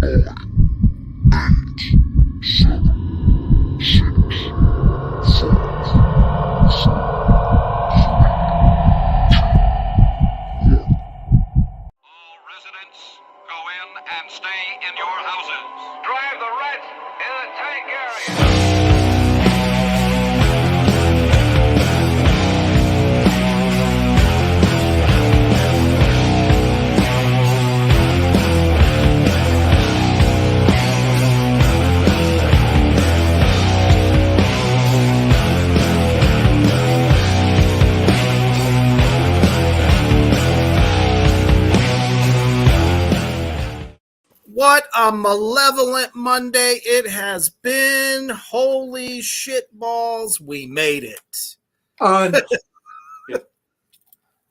Residents, go in and stay in your houses. Drive the rats in the tank area. What a malevolent Monday it has been. Holy shit balls, we made it.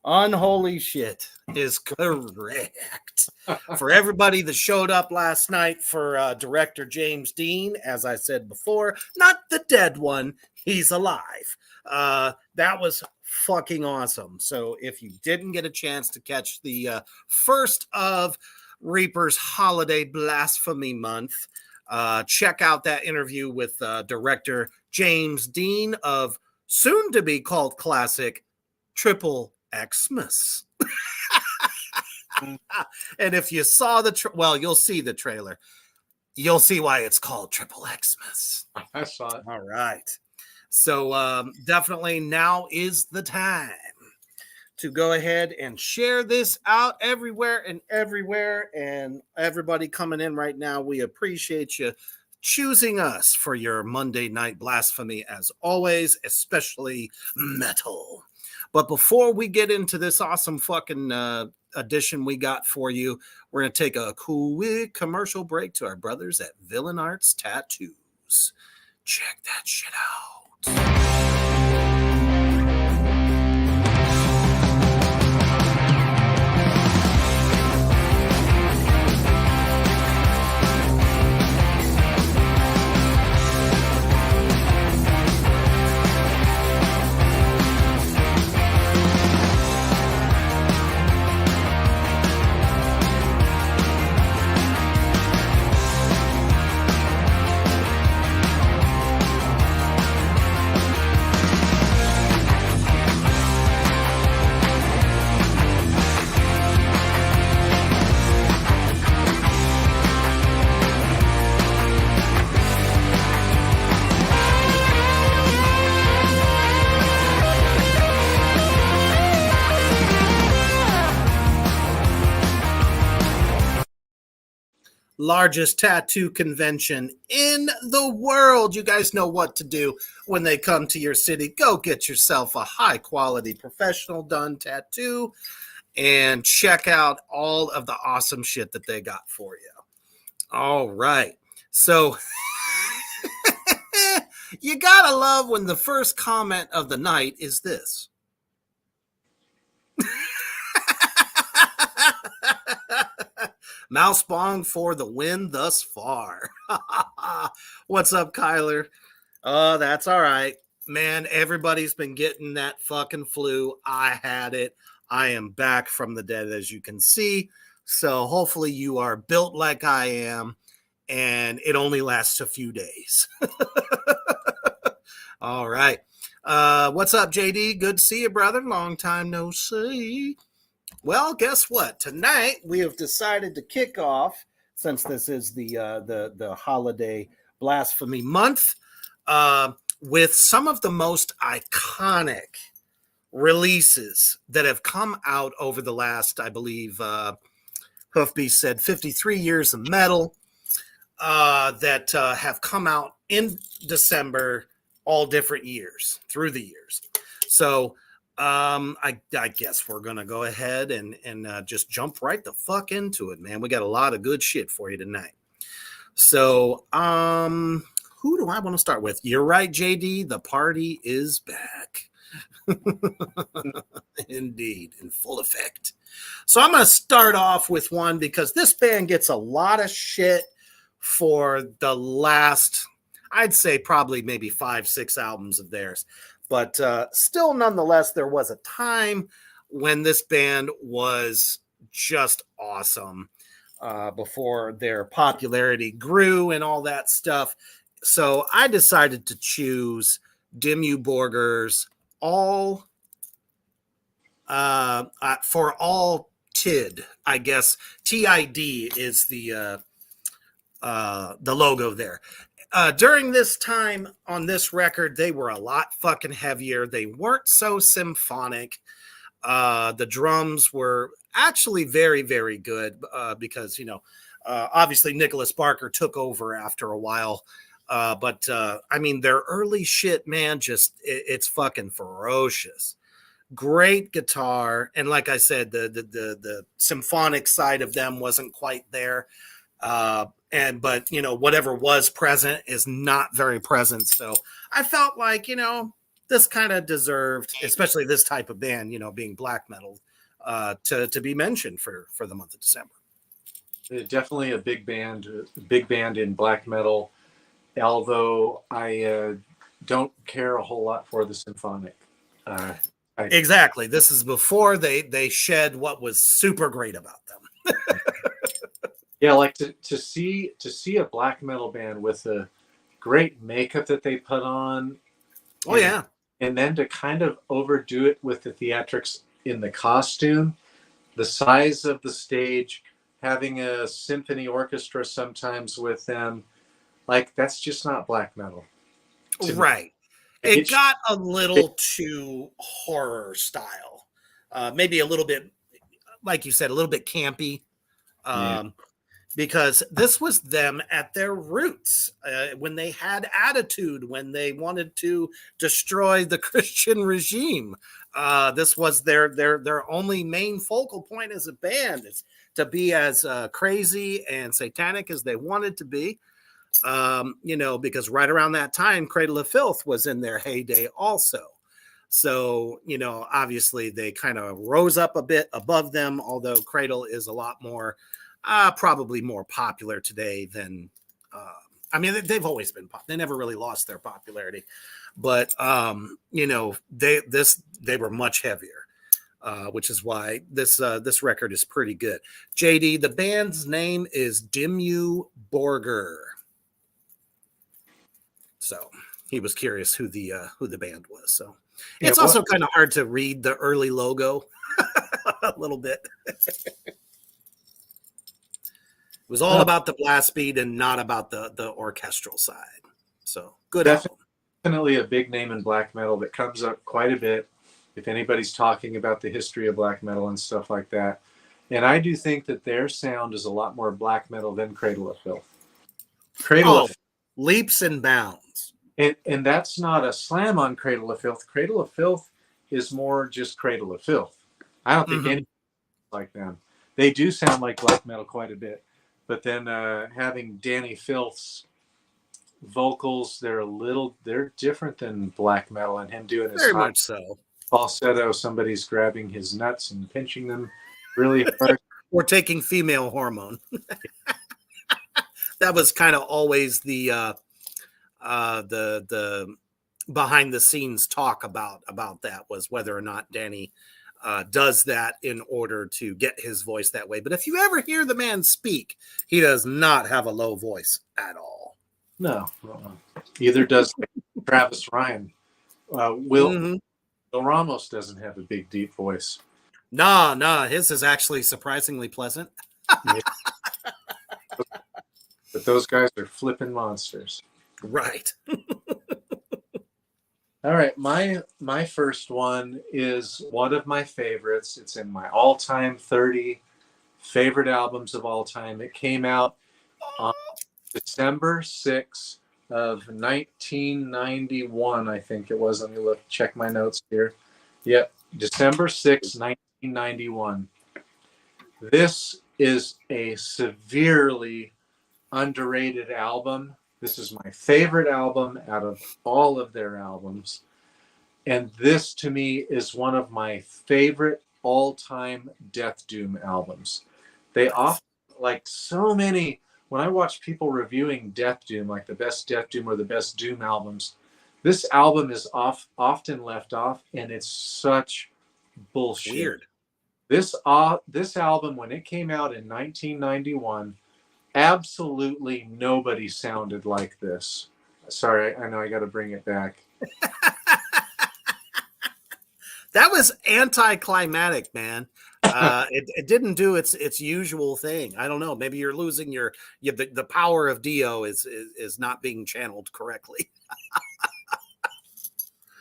Unholy shit is correct. For everybody that showed up last night for director James Dean, as I said before, not the dead one, he's alive. That was fucking awesome. So if you didn't get a chance to catch the first of Reaper's Holiday Blasphemy Month, check out that interview with director James Dean of soon to be called classic Triple Xmas. And if you saw the you'll see the trailer. You'll see why it's called Triple Xmas. I saw it. All right. So definitely now is the time to go ahead and share this out everywhere. And everybody coming in right now, we appreciate you choosing us for your Monday night blasphemy as always, especially metal. But before we get into this awesome fucking edition we got for you, we're going to take a quick commercial break to our brothers at Villain Arts Tattoos. Check that shit out. Largest tattoo convention in the world. You guys know what to do when they come to your city. Go get yourself a high quality professional done tattoo and check out all of the awesome shit that they got for you. All right. So you gotta love when the first comment of the night is this. Mouse Bong for the win thus far. What's up, Kyler? Oh, that's all right. Man, everybody's been getting that fucking flu. I had it. I am back from the dead, as you can see. So hopefully you are built like I am, and it only lasts a few days. All right. What's up, JD? Good to see you, brother. Long time no see. Well, guess what? Tonight we have decided to kick off, since this is the holiday blasphemy month, with some of the most iconic releases that have come out over the last, I believe, Hoofbeast said 53 years of metal that have come out in December, all different years, through the years. So I guess we're gonna go ahead and just jump right the fuck into it, man. We got a lot of good shit for you tonight. So who do I want to start with? You're right, JD. The party is back. Indeed, in full effect. So I'm gonna start off with one because this band gets a lot of shit for the last, I'd say probably maybe 5-6 albums of theirs. But still, nonetheless, there was a time when this band was just awesome. before their popularity grew and all that stuff. So I decided to choose Dimmu Borgir's all for all TID. I guess TID is the logo there. During this time on this record, they were a lot fucking heavier. They weren't so symphonic. The drums were actually very, very good because, obviously Nicholas Barker took over after a while. But I mean, their early shit, man, it's fucking ferocious. Great guitar. And like I said, the symphonic side of them wasn't quite there. But whatever was present is not very present. So I felt like, this kind of deserved, especially this type of band, being black metal, to be mentioned for the month of December. Definitely a big band in black metal. Although I don't care a whole lot for the symphonic. Exactly. This is before they shed what was super great about them. Yeah, like to see a black metal band with the great makeup that they put on. Oh yeah. And then to kind of overdo it with the theatrics in the costume, the size of the stage, having a symphony orchestra sometimes with them, like that's just not black metal. Right. It got a little too horror style. Maybe a little bit, like you said, a little bit campy. Because this was them at their roots, when they had attitude, when they wanted to destroy the Christian regime. This was their only main focal point as a band, is to be as crazy and satanic as they wanted to be. Because right around that time, Cradle of Filth was in their heyday also. So, obviously they kind of rose up a bit above them, although Cradle is a lot more probably more popular today than they've always been they never really lost their popularity, but they were much heavier, which is why this record is pretty good. JD, the band's name is Dimmu Borgir, so he was curious who the band was. So it's also kind of hard to read the early logo a little bit. It was all about the blast beat and not about the orchestral side. So good album. Definitely a big name in black metal that comes up quite a bit if anybody's talking about the history of black metal and stuff like that. And I do think that their sound is a lot more black metal than Cradle of Filth. Leaps and bounds. And that's not a slam on Cradle of Filth. Cradle of Filth is more just Cradle of Filth. I don't think anything like them. They do sound like black metal quite a bit. But then having Danny Filth's vocals, they're different than black metal, and him doing his very much so falsetto. Somebody's grabbing his nuts and pinching them really hard. Or taking female hormone. That was kind of always the behind the scenes talk about that, was whether or not Danny does that in order to get his voice that way. But if you ever hear the man speak, he does not have a low voice at all. No. Either does Travis Ryan. Will Ramos doesn't have a big, deep voice. No. His is actually surprisingly pleasant. But those guys are flipping monsters. Right. All right, my first one is one of my favorites. It's in my all-time 30 favorite albums of all time. It came out on December 6th of 1991, I think it was. Let me check my notes here. Yep, December 6th, 1991. This is a severely underrated album. This is my favorite album out of all of their albums. And this, to me, is one of my favorite all-time Death Doom albums. They often, like so many, when I watch people reviewing Death Doom, like the best Death Doom or the best Doom albums, this album is often left off, and it's such bullshit. Weird. This album, when it came out in 1991, absolutely nobody sounded like this. Sorry, I know I got to bring it back. That was anticlimactic, man. It didn't do its usual thing. I don't know. Maybe you're losing the power of Dio is not being channeled correctly.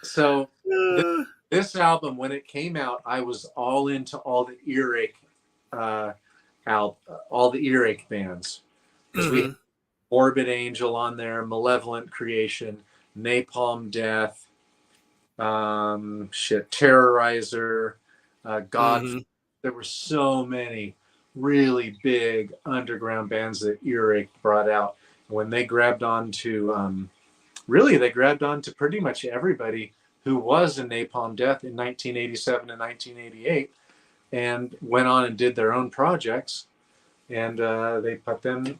So this album, when it came out, I was all into all the earache, all the earache bands. Because we had Morbid Angel on there, Malevolent Creation, Napalm Death, Terrorizer, God. There were so many really big underground bands that Earache brought out. When they grabbed on to, they grabbed on to pretty much everybody who was in Napalm Death in 1987 and 1988, and went on and did their own projects, and they put them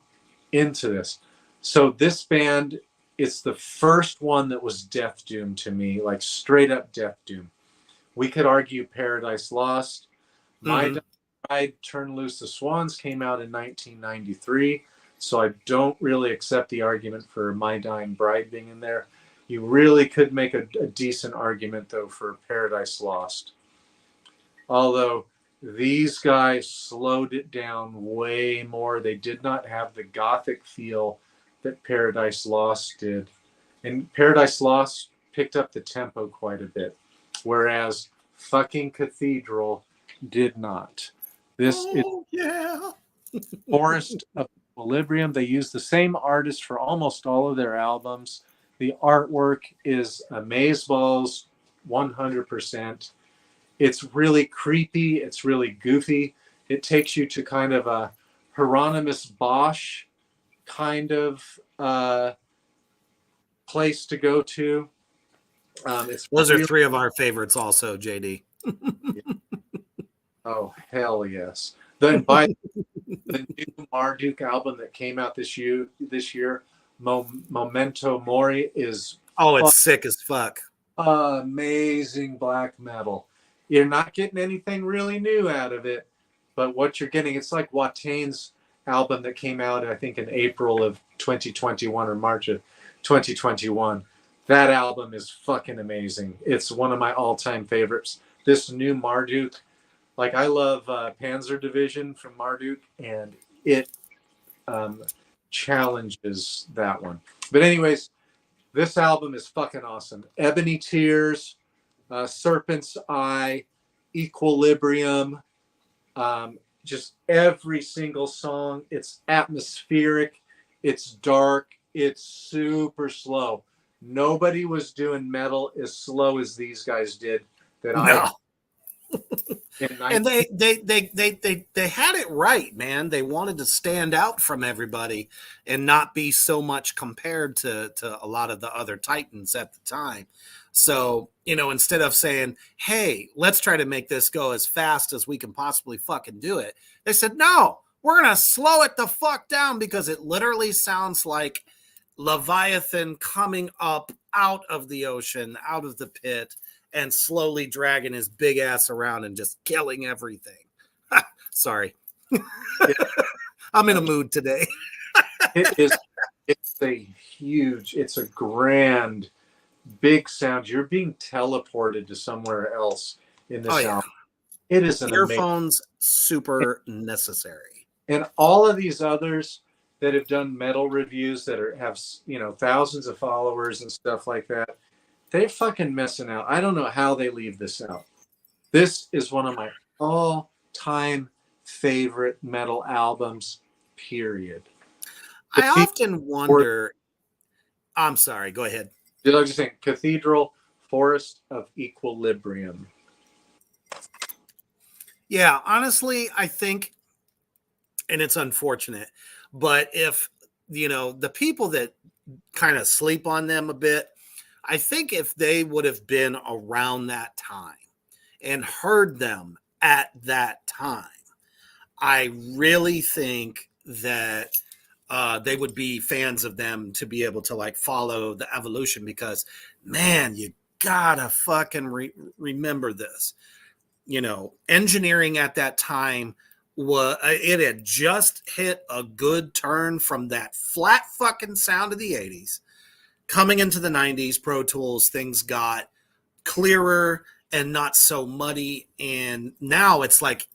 into this. So this band, it's the first one that was Death Doom to me, like straight up Death Doom. We could argue Paradise Lost. My Bride, Turn Loose the Swans came out in 1993, so I don't really accept the argument for My Dying Bride being in there. You really could make a decent argument, though, for Paradise Lost. Although these guys slowed it down way more. They did not have the gothic feel that Paradise Lost did. And Paradise Lost picked up the tempo quite a bit, whereas fucking Cathedral did not. This is Forest of Equilibrium. They use the same artist for almost all of their albums. The artwork is amazeballs, 100%. It's really creepy. It's really goofy. It takes you to kind of a Hieronymus Bosch kind of place to go to. Those are three of our favorites also, JD. Oh, hell yes. Then by the new Marduk album that came out this year, Memento Mori is it's sick as fuck. Amazing black metal. You're not getting anything really new out of it, but what you're getting, it's like Wataine's album that came out, I think, in April of 2021 or March of 2021. That album is fucking amazing. It's one of my all-time favorites. This new Marduk, like I love Panzer Division from Marduk, and it challenges that one. But anyways, this album is fucking awesome. Ebony Tears, Serpent's Eye, Equilibrium, just every single song. It's atmospheric, it's dark, it's super slow. Nobody was doing metal as slow as these guys did. And they had it right, man. They wanted to stand out from everybody and not be so much compared to a lot of the other Titans at the time. So, instead of saying, hey, let's try to make this go as fast as we can possibly fucking do it, they said, no, we're going to slow it the fuck down, because it literally sounds like Leviathan coming up out of the ocean, out of the pit, and slowly dragging his big ass around and just killing everything. Sorry. I'm in a mood today. It's a grand, big sound. You're being teleported to somewhere else in this album. It is an earphones super necessary. And all of these others that have done metal reviews that have thousands of followers and stuff like that, they're fucking messing out. I don't know how they leave this out. This is one of my all-time favorite metal albums, period. I often wonder... I'm sorry, go ahead. I was just saying, Cathedral, Forest of Equilibrium. Yeah, honestly, I think, and it's unfortunate, but if, the people that kind of sleep on them a bit, I think if they would have been around that time and heard them at that time, I really think that they would be fans of them to be able to follow the evolution, because, man, you gotta fucking remember this. engineering at that time it had just hit a good turn from that flat fucking sound of the 80s. Coming into the 90s, Pro Tools, things got clearer and not so muddy. And now it's like,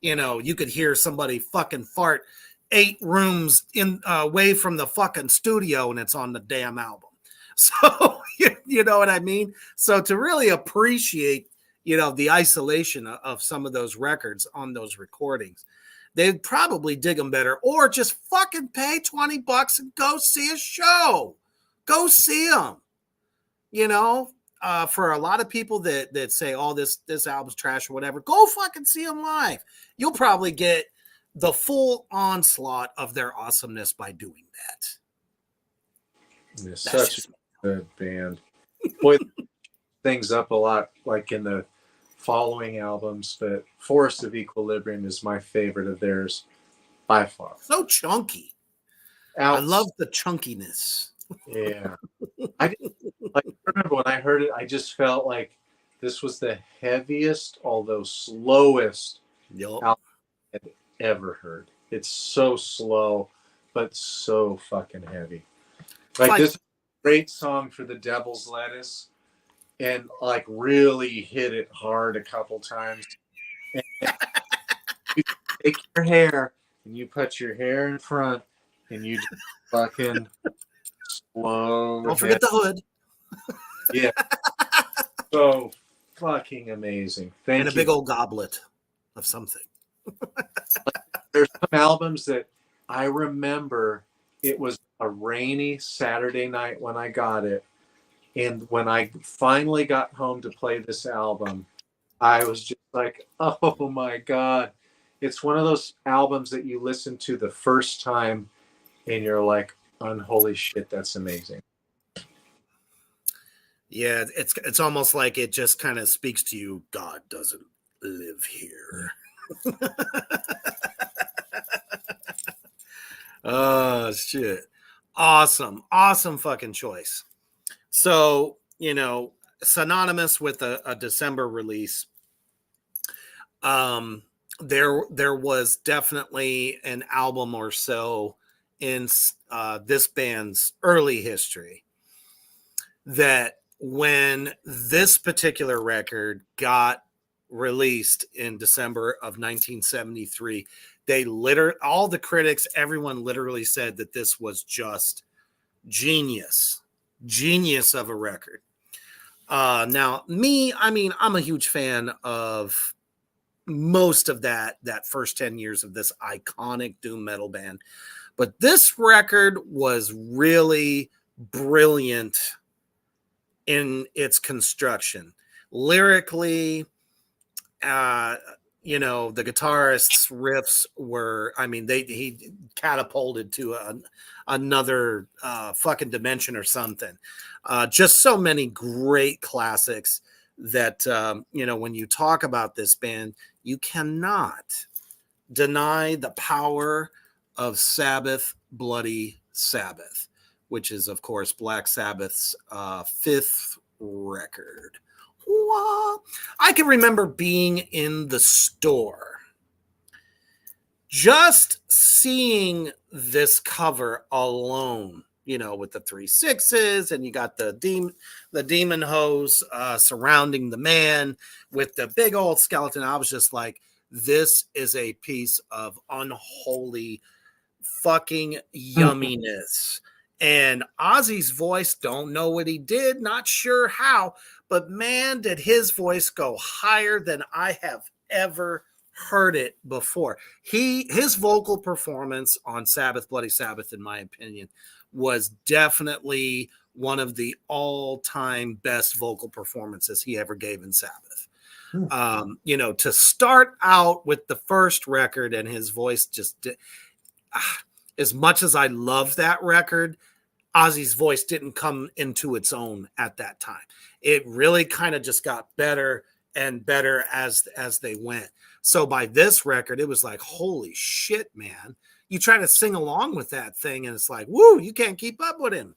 you could hear somebody fucking fart 8 rooms away from the fucking studio and it's on the damn album. So, you know what I mean? So to really appreciate, the isolation of some of those records on those recordings, they'd probably dig them better, or just fucking pay $20 and go see a show. Go see them. For a lot of people that say, oh, this album's trash or whatever, go fucking see them live. You'll probably get the full onslaught of their awesomeness by doing that. It's such a good band. Boy, things up a lot, like in the following albums, but Forest of Equilibrium is my favorite of theirs by far. So chunky. I love the chunkiness. Yeah. I remember when I heard it, I just felt like this was the heaviest, although slowest album I had ever heard. It's so slow, but so fucking heavy. Like this is a great song for the Devil's Lettuce, and like really hit it hard a couple times. And you take your hair and you put your hair in front and you just fucking slow. Don't forget the hood. Yeah. So fucking amazing. Thank you. And a big old goblet of something. There's some albums that I remember. It was a rainy Saturday night when I got it. And when I finally got home to play this album, I was just like, oh my God. It's one of those albums that you listen to the first time and you're like, unholy shit, that's amazing. Yeah, it's almost like it just kind of speaks to you. God doesn't live here. Oh, shit. Awesome fucking choice. So, synonymous with a December release. There was definitely an album or so in this band's early history that when this particular record got released in December of 1973, all the critics, everyone literally said that this was just genius of a record. Now I'm a huge fan of most of that first 10 years of this iconic doom metal band, but this record was really brilliant in its construction. Lyrically, the guitarist's riffs were, he catapulted to another fucking dimension or something. Just so many great classics that, when you talk about this band, you cannot deny the power of Sabbath, Bloody Sabbath, which is, of course, Black Sabbath's fifth record. I can remember being in the store, just seeing this cover alone, with the 3 6s, and you got the demon hose surrounding the man with the big old skeleton. I was just like, this is a piece of unholy fucking yumminess. And Ozzy's voice, don't know what he did, not sure how, but man, did his voice go higher than I have ever heard it before. His vocal performance on Sabbath, Bloody Sabbath, in my opinion, was definitely one of the all-time best vocal performances he ever gave in Sabbath. To start out with the first record and his voice just as much as I love that record, Ozzy's voice didn't come into its own at that time. It really kind of just got better and better as they went. So by this record, it was like, holy shit, man. You try to sing along with that thing and it's like, woo, you can't keep up with him.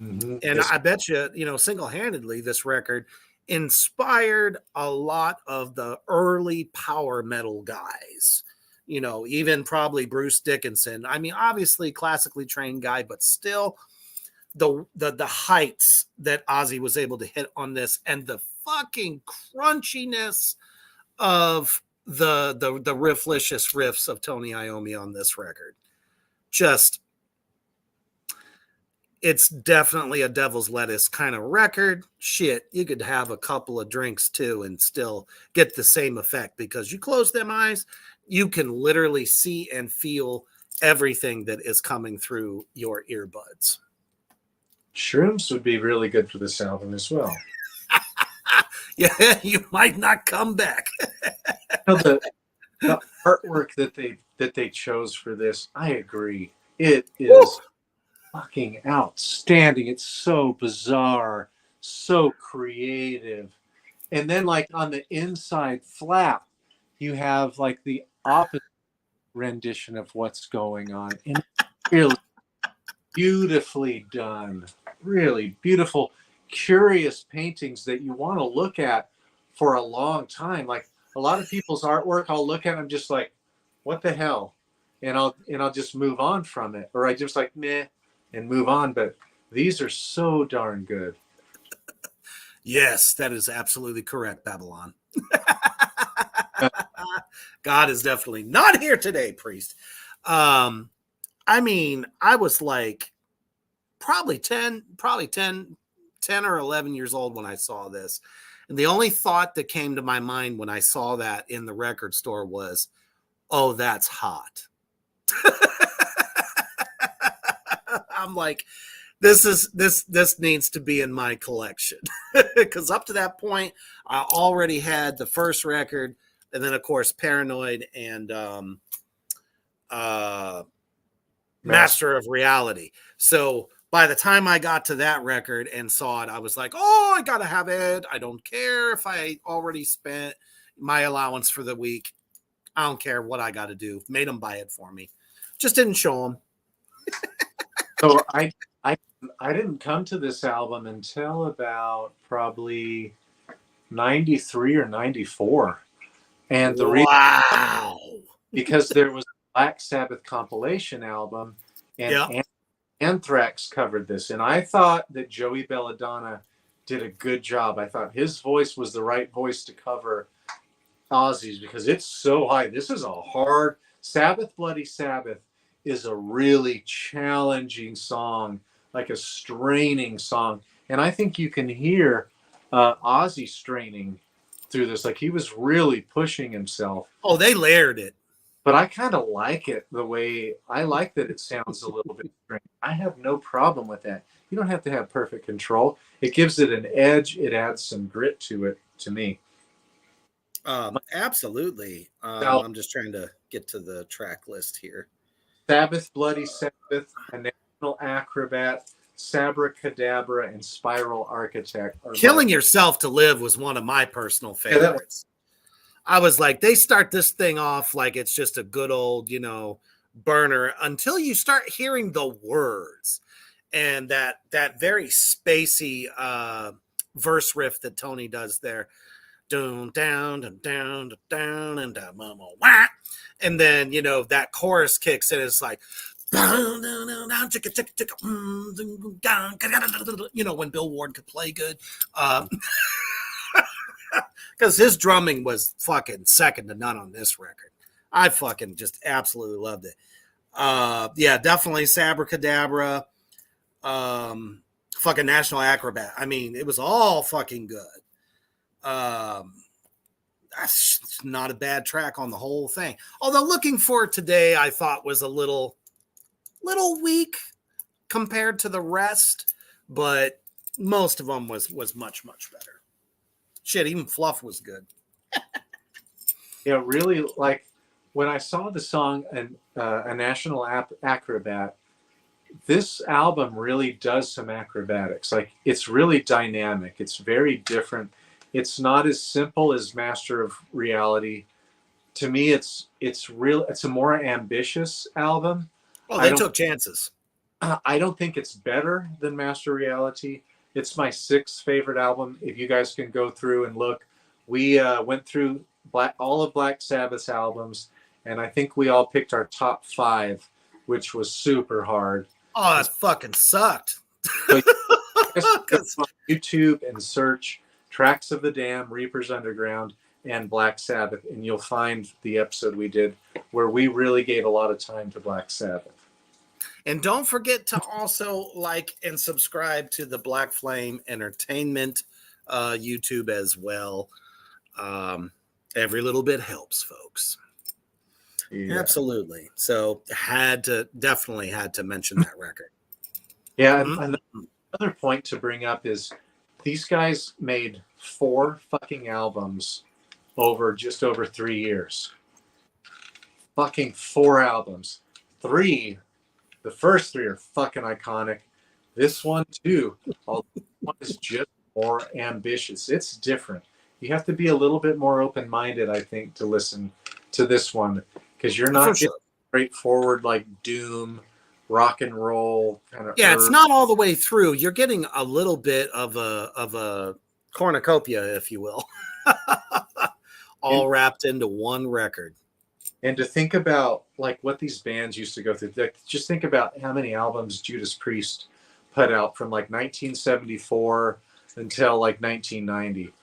Mm-hmm. And I bet you, single-handedly, this record inspired a lot of the early power metal guys. You know, even probably Bruce Dickinson. I mean, obviously classically trained guy, but still the heights that Ozzy was able to hit on this, and the fucking crunchiness of the rifflicious riffs of Tony Iommi on this record. Just, it's definitely a devil's lettuce kind of record. Shit, you could have a couple of drinks too and still get the same effect, because you close them eyes, you can literally see and feel everything that is coming through your earbuds. Shrooms would be really good for this album as well. Yeah, you might not come back. The artwork that they chose for this, I agree. It is Woo! fucking outstanding. It's so bizarre, so creative. And then like on the inside flap, you have like the opposite rendition of what's going on. And it's really beautifully done. Really beautiful, curious paintings that you want to look at for a long time. Like a lot of people's artwork, I'll look at them just like, what the hell? And I'll just move on from it. Or I just like, meh, and move on. But these are so darn good. Yes, that is absolutely correct, Babylon. God is definitely not here today, priest. I mean, I was like probably 10 or 11 years old when I saw this. And the only thought that came to my mind when I saw that in the record store was, oh, that's hot. I'm like, this needs to be in my collection. Because up to that point, I already had the first record, and then of course Paranoid and Master of Reality. So by the time I got to that record and saw it, I was like, oh, I gotta have it. I don't care if I already spent my allowance for the week. I don't care what I got to do. Made them buy it for me. Just didn't show them. So I didn't come to this album until about probably 93 or 94. And the reason, wow, because there was a Black Sabbath compilation album, and yeah. Anthrax covered this. And I thought that Joey Belladonna did a good job. I thought his voice was the right voice to cover Ozzy's, because it's so high. This is a hard Sabbath. Bloody Sabbath is a really challenging song, like a straining song. And I think you can hear Ozzy straining through this. Like he was really pushing himself. Oh, they layered it. But I kind of like it the way, I like that it sounds a little bit strange. I have no problem with that. You don't have to have perfect control. It gives it an edge. It adds some grit to it, to me. Absolutely. Now, I'm just trying to get to the track list here. Sabbath, Bloody Sabbath, A National Acrobat, Sabracadabra, and Spiral Architect. Killing Yourself to Live was one of my personal favorites. I was like, they start this thing off like it's just a good old, burner, until you start hearing the words and that very spacey verse riff that Tony does there. Down, down, down, down, and down, wah. And then, that chorus kicks in. It's like, when Bill Ward could play good. Because his drumming was fucking second to none on this record. I fucking just absolutely loved it. Yeah, definitely Sabracadabra. Fucking National Acrobat. I mean, it was all fucking good. That's not a bad track on the whole thing. Although Looking For Today, I thought was a little weak compared to the rest, but most of them was much, much better. Shit, even Fluff was good. Yeah, really, like when I saw the song A National Acrobat, this album really does some acrobatics. Like it's really dynamic. It's very different. It's not as simple as Master of Reality. To me, it's a more ambitious album. Oh, they took chances. I don't think it's better than Master Reality. It's my sixth favorite album. If you guys can go through and look, we went through all of Black Sabbath's albums, and I think we all picked our top 5, which was super hard. Oh, that fucking sucked. So just go on YouTube and search Tracks of the Damned, Reaper's Underground, and Black Sabbath, and you'll find the episode we did where we really gave a lot of time to Black Sabbath. And don't forget to also like and subscribe to the Black Flame Entertainment YouTube as well. Every little bit helps, folks. Yeah. Absolutely. So definitely had to mention that record. Yeah, and another point to bring up is these guys made 4 fucking albums over just over 3 years. Fucking 4 albums. 3, the first 3 are fucking iconic. This one too, although this one is just more ambitious. It's different. You have to be a little bit more open-minded, I think, to listen to this one, because you're not getting straightforward like doom, rock and roll kind of. Yeah, it's not all the way through. You're getting a little bit of a cornucopia, if you will, all wrapped into one record. And to think about like what these bands used to go through, just think about how many albums Judas Priest put out from like 1974 until like 1990.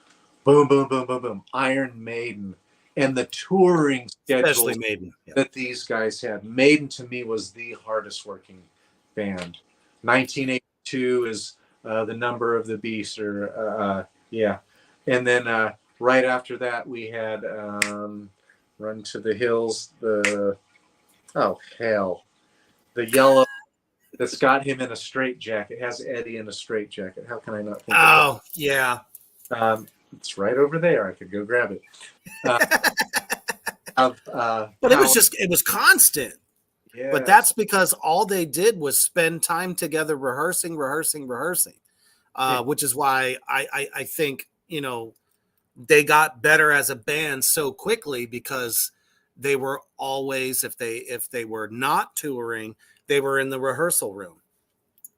Boom, boom, boom, boom, boom. Iron Maiden. And the touring schedule that these guys had. Maiden to me was the hardest working band. 1982 is the Number of the Beast, or yeah. And then right after that we had Run to the Hills. The Yellow that's got him in a straitjacket. It has Eddie in a straitjacket. How can I not think of that? Yeah. It's right over there. I could go grab it. But it was constant. Yeah. But that's because all they did was spend time together rehearsing, which is why I think, they got better as a band so quickly, because they were always, if they were not touring, they were in the rehearsal room.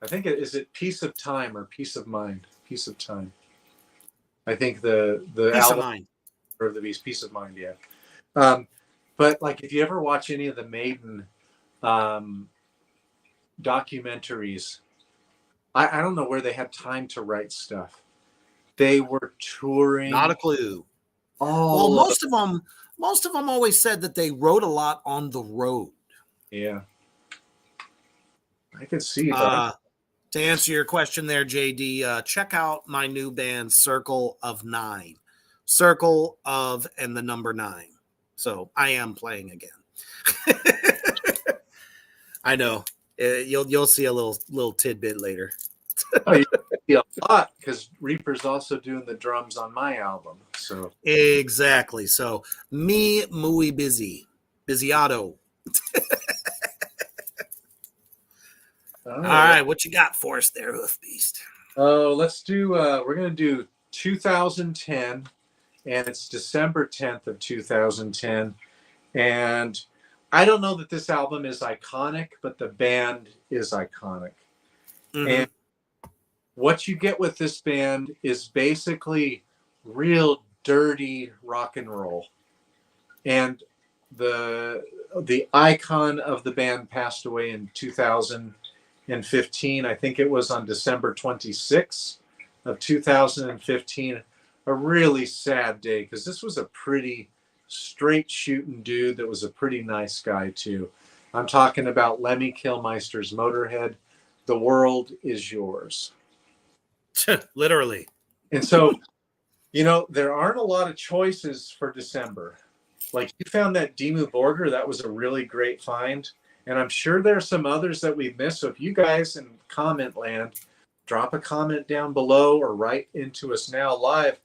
I think is it Peace of Time or Peace of Mind? Peace of Time. I think the Peace album of Mind. of the Beast, Peace of Mind, yeah. But like if you ever watch any of the Maiden documentaries, I don't know where they had time to write stuff. They were touring. Not a clue. Oh, well, most of them always said that they wrote a lot on the road. Yeah, I could see. To answer your question there, JD, check out my new band, Circle of Nine. Circle of and the number 9. So I am playing again. I know. You'll see a little tidbit later. Oh, you see a lot, because Reaper's also doing the drums on my album. So exactly. So me muy busyado. All right, what you got for us there, Hoof Beast? Oh, let's do. We're gonna do 2010, and it's December 10th of 2010, and I don't know that this album is iconic, but the band is iconic. Mm-hmm. And what you get with this band is basically real dirty rock and roll, and the icon of the band passed away in 2015. I think it was on December 26th of 2015. A really sad day, because this was a pretty straight shooting dude that was a pretty nice guy too. I'm talking about Lemmy Kilmister's Motorhead. The world is yours. Literally. And so, there aren't a lot of choices for December. Like, you found that Dimmu Borgir, that was a really great find. And I'm sure there are some others that we've missed. So if you guys in comment land, drop a comment down below or write into us now live.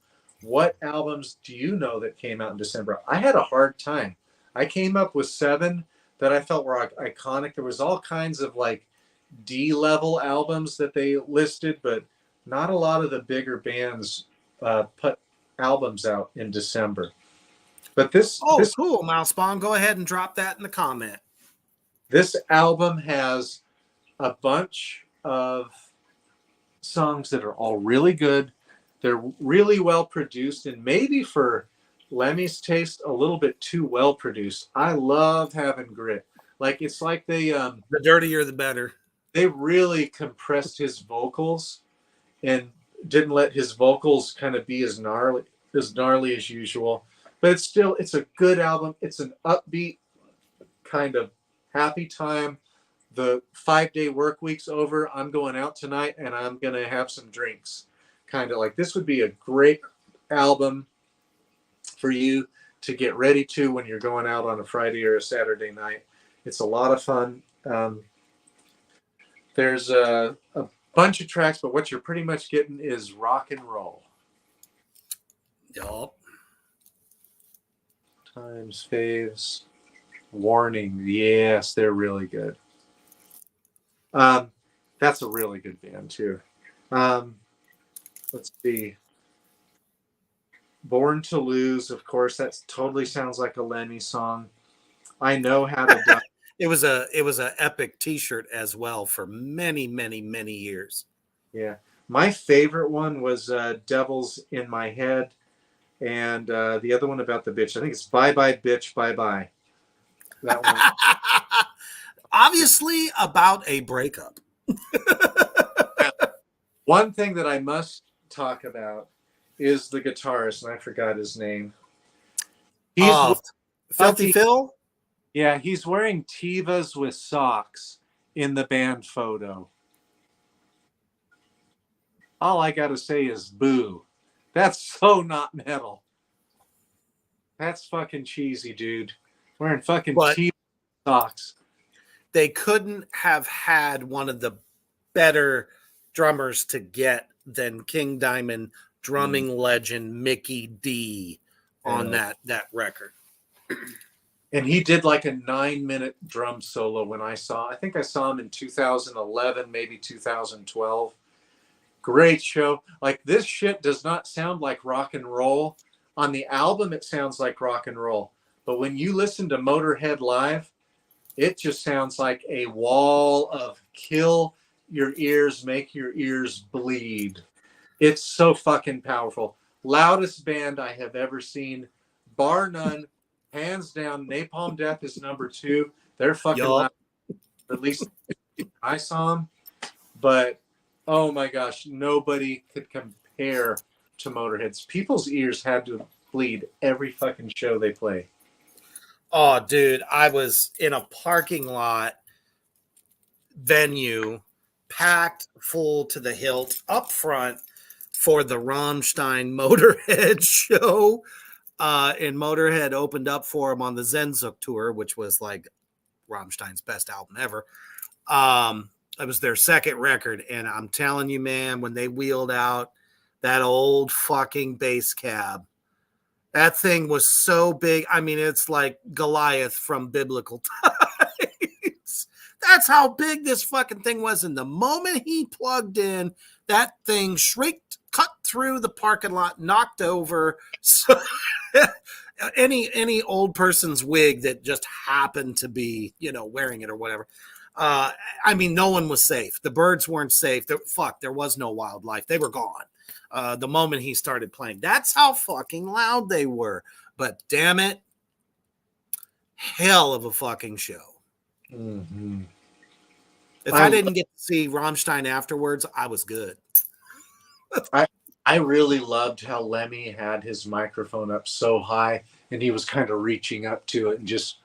What albums do you know that came out in December? I had a hard time. I came up with 7 that I felt were iconic. There was all kinds of like D-level albums that they listed, but not a lot of the bigger bands put albums out in December. But this cool, Mousebomb. Go ahead and drop that in the comment. This album has a bunch of songs that are all really good. They're really well produced, and maybe for Lemmy's taste, a little bit too well produced. I love having grit. Like it's like The dirtier, the better. they really compressed his vocals and didn't let his vocals kind of be as gnarly as usual. But it's a good album. It's an upbeat kind of happy time. The 5-day work week's over. I'm going out tonight and I'm gonna have some drinks. Kind of like this would be a great album for you to get ready to when you're going out on a Friday or a Saturday night. It's a lot of fun. There's a bunch of tracks, but what you're pretty much getting is rock and roll. Yup. Times, faves, warning. Yes, they're really good. That's a really good band too. Let's see. Born to Lose, of course, that totally sounds like a Lemmy song. I Know How to Die. It was a epic T-shirt as well for many, many, many years. Yeah. My favorite one was Devils in My Head, and the other one about the bitch. I think it's Bye Bye Bitch, Bye Bye. That one. Obviously about a breakup. One thing that I must talk about is the guitarist, and I forgot his name. Filthy Phil? Yeah, he's wearing Tevas with socks in the band photo. All I got to say is boo. That's so not metal. That's fucking cheesy, dude. Wearing fucking Tevas socks. They couldn't have had one of the better drummers to get than King Diamond drumming legend Mickey D on that record. And he did like a 9-minute drum solo when I think I saw him in 2011, maybe 2012. Great show. Like this shit does not sound like rock and roll. On the album, it sounds like rock and roll. But when you listen to Motorhead live, it just sounds like a wall of kill your ears, make your ears bleed. It's so fucking powerful. Loudest band I have ever seen, bar none. Hands down, Napalm Death is number 2. They're fucking loud. At least I saw them. But, oh my gosh, nobody could compare to Motorhead's. People's ears had to bleed every fucking show they play. Oh, dude, I was in a parking lot venue, packed full to the hilt up front for the Rammstein Motorhead show. And Motorhead opened up for him on the Zenzuk tour, which was like Rammstein's best album ever. It was their second record. And I'm telling you, man, when they wheeled out that old fucking bass cab, that thing was so big. I mean, it's like Goliath from biblical times. That's how big this fucking thing was. And the moment he plugged in, that thing shrieked, cut through the parking lot, knocked over. So any old person's wig that just happened to be, wearing it or whatever. I mean, no one was safe. The birds weren't safe. There was no wildlife. They were gone. The moment he started playing. That's how fucking loud they were. But damn it, hell of a fucking show. Mm-hmm. If I didn't get to see Rammstein afterwards, I was good. I really loved how Lemmy had his microphone up so high and he was kind of reaching up to it and just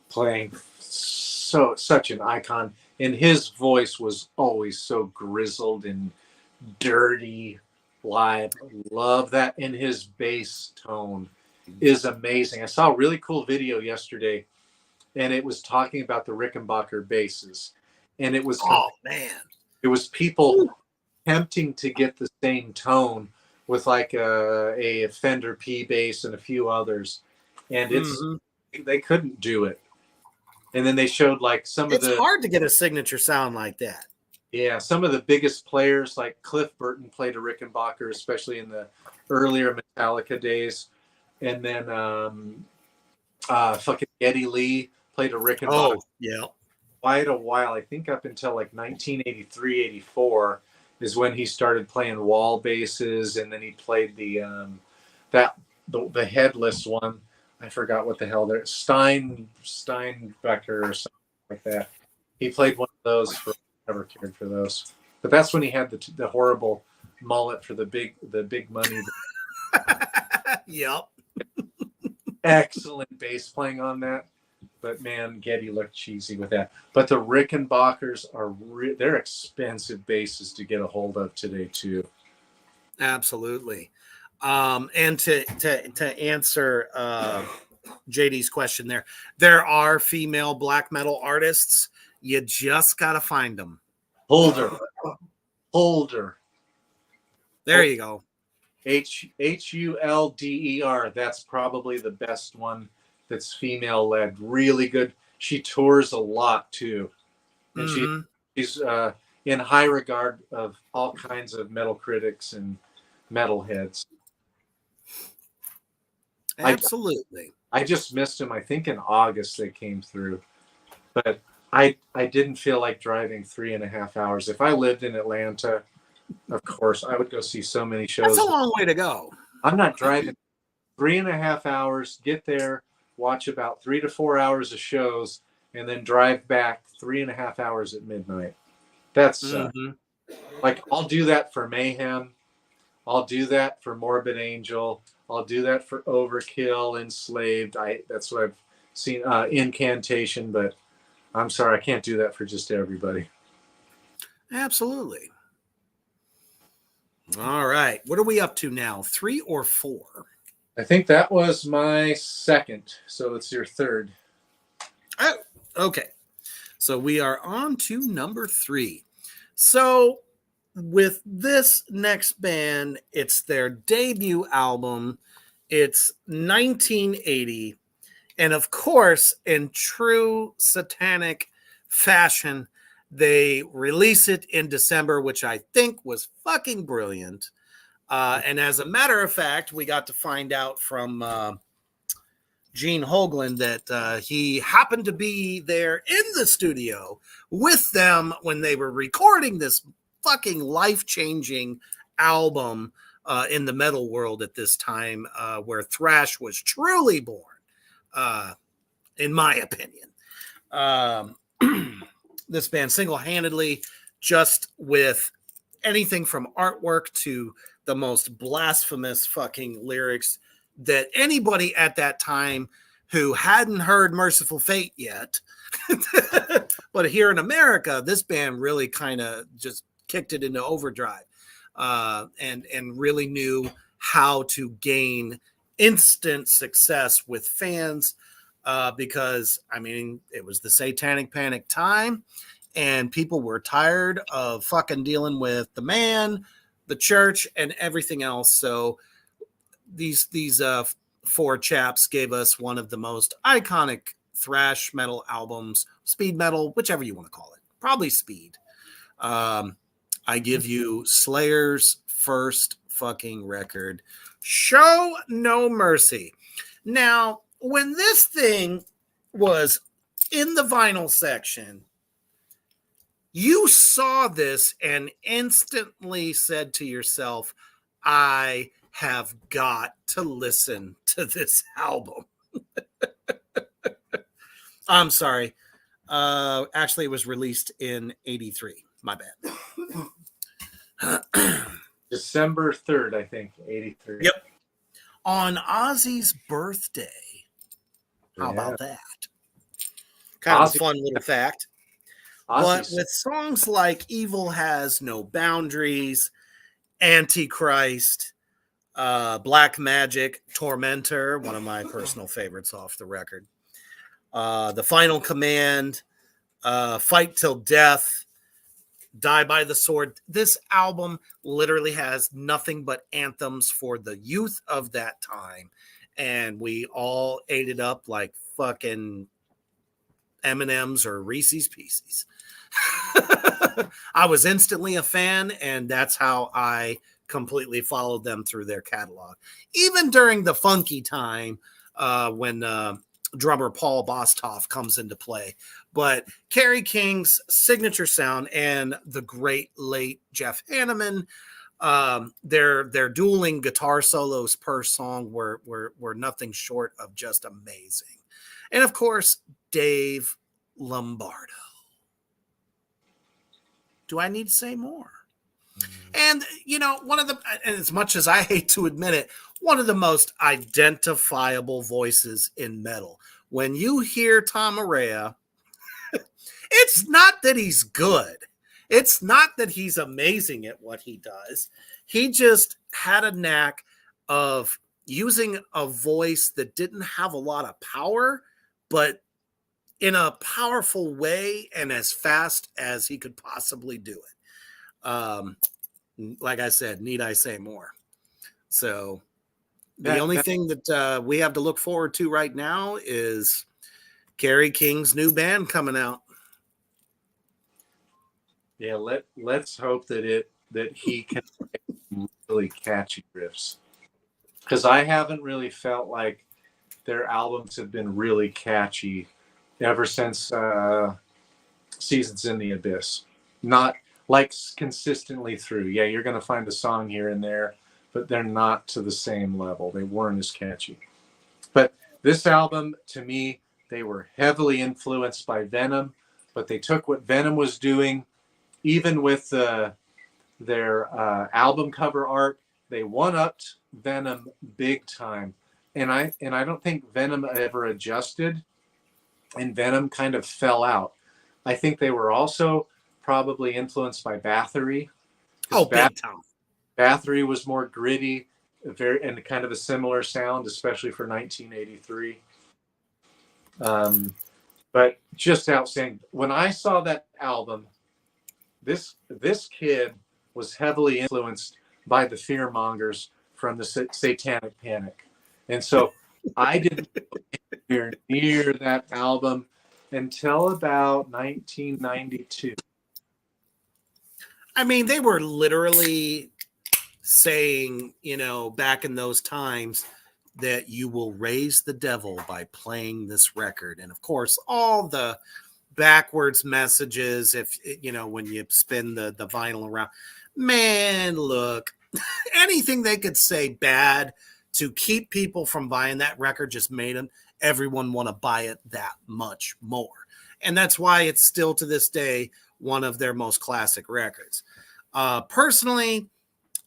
playing such an icon. And his voice was always so grizzled and dirty live. Love that. And his bass tone is amazing. I saw a really cool video yesterday and it was talking about the Rickenbacker basses. And it was, it was people attempting to get the same tone with like a Fender P bass and a few others. And they couldn't do it. And then they showed like it's hard to get a signature sound like that. Yeah, some of the biggest players like Cliff Burton played a Rickenbacker, especially in the earlier Metallica days. And then fucking Geddy Lee played a Rickenbacker. Oh, yeah. Quite a while, I think up until like 1983, 84. is when he started playing wall basses, and then he played the headless one. I forgot what the hell they're Steinbecker or something like that. He played one of those for never cared for those. But that's when he had the horrible mullet for the big money. Yep. Excellent bass playing on that. But man, Geddy looked cheesy with that. But the Rickenbackers they're expensive basses to get a hold of today too. Absolutely. And to answer JD's question there are female black metal artists. You just gotta find them. Holder. There you go. Hulder. That's probably the best one that's female led. Really good. She tours a lot too, and she's in high regard of all kinds of metal critics and metalheads. Absolutely. I just missed them. I think in August they came through, but I didn't feel like driving 3.5 hours. If I lived in Atlanta, of course I would go see so many shows. That's a long way to go. I'm not driving 3.5 hours, get there, watch about 3 to 4 hours of shows, and then drive back 3.5 hours at midnight. That's like, I'll do that for Mayhem. I'll do that for Morbid Angel. I'll do that for Overkill, Enslaved. That's what I've seen. Incantation, but I'm sorry, I can't do that for just everybody. Absolutely. All right. What are we up to now? 3 or 4? I think that was my second. So it's your third. Oh, okay. So we are on to number 3. So with this next band, it's their debut album. It's 1980. And of course, in true satanic fashion, they release it in December, which I think was fucking brilliant. And as a matter of fact, we got to find out from Gene Hoglan that he happened to be there in the studio with them when they were recording this fucking life-changing album in the metal world at this time, where thrash was truly born, in my opinion. This band single-handedly, just with anything from artwork to the most blasphemous fucking lyrics that anybody at that time who hadn't heard Merciful Fate yet, but here in America, this band really kind of just kicked it into overdrive, and really knew how to gain instant success with fans. Because, I mean, it was the Satanic Panic time, and people were tired of fucking dealing with the man, the church, and everything else. So these 4 chaps gave us one of the most iconic thrash metal albums, speed metal, whichever you want to call it. Probably speed. I give you Slayer's first fucking record, Show No Mercy. Now, when this thing was in the vinyl section, you saw this and instantly said to yourself, I have got to listen to this album. I'm sorry. Actually, it was released in 83. My bad. December 3rd, I think, 83. Yep. On Ozzy's birthday. How about that? Kind of a fun little fact. But with songs like Evil Has No Boundaries, Antichrist, Black Magic, Tormentor, one of my personal favorites off the record, The Final Command, Fight Till Death, Die by the Sword. This album literally has nothing but anthems for the youth of that time. And we all ate it up like fucking M&Ms or Reese's Pieces. I was instantly a fan, and that's how I completely followed them through their catalog. Even during the funky time, when drummer Paul Bostaph comes into play. But Kerry King's signature sound and the great late Jeff Hanneman, their dueling guitar solos per song were nothing short of just amazing. And of course, Dave Lombardo. Do I need to say more? And, one of the, and as much as I hate to admit it, one of the most identifiable voices in metal. When you hear Tom Araya, it's not that he's good. It's not that he's amazing at what he does. He just had a knack of using a voice that didn't have a lot of power, but in a powerful way and as fast as he could possibly do it. Like I said, need I say more? So the only thing that we have to look forward to right now is Kerry King's new band coming out. Yeah, let's hope that he can make really catchy riffs, because I haven't really felt like their albums have been really catchy ever since Seasons in the Abyss. Not like consistently through. Yeah, you're going to find a song here and there, but they're not to the same level. They weren't as catchy. But this album, to me, they were heavily influenced by Venom, but they took what Venom was doing. Even with their album cover art, they one-upped Venom big time, and I don't think Venom ever adjusted, and Venom kind of fell out. I think they were also probably influenced by Bathory. Oh, big time. Bathory was more gritty, and kind of a similar sound, especially for 1983. But just outstanding. When I saw that album, this kid was heavily influenced by the fearmongers from the Satanic Panic. And so I didn't go near that album until about 1992. I mean, they were literally saying, back in those times that you will raise the devil by playing this record. And of course, all the backwards messages, if when you spin the vinyl around, man, look, anything they could say bad to keep people from buying that record just made everyone want to buy it that much more. And that's why it's still to this day one of their most classic records. Personally,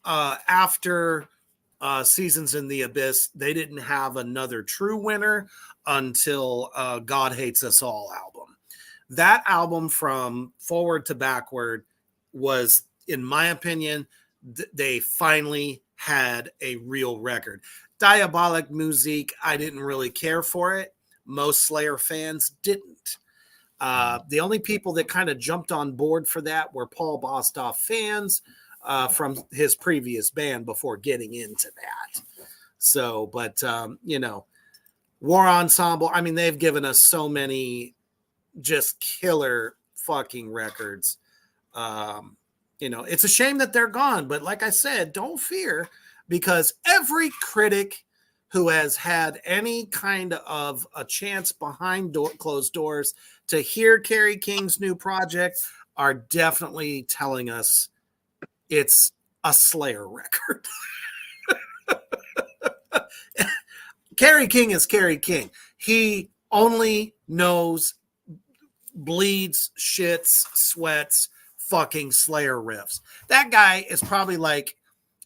after Seasons in the Abyss, they didn't have another true winner until God Hates Us All album. That album from forward to backward was, in my opinion, they finally had a real record. Diabolic Musique, I didn't really care for it. Most Slayer fans didn't. The only people that kind of jumped on board for that were Paul Bostaph fans from his previous band before getting into that. So, but, War Ensemble, I mean, they've given us so many just killer fucking records. It's a shame that they're gone, but like I said, don't fear, because every critic who has had any kind of a chance behind closed doors to hear Kerry King's new project are definitely telling us it's a Slayer record. Kerry King is Kerry King. He only knows bleeds, shits, sweats, fucking Slayer riffs. That guy is probably like,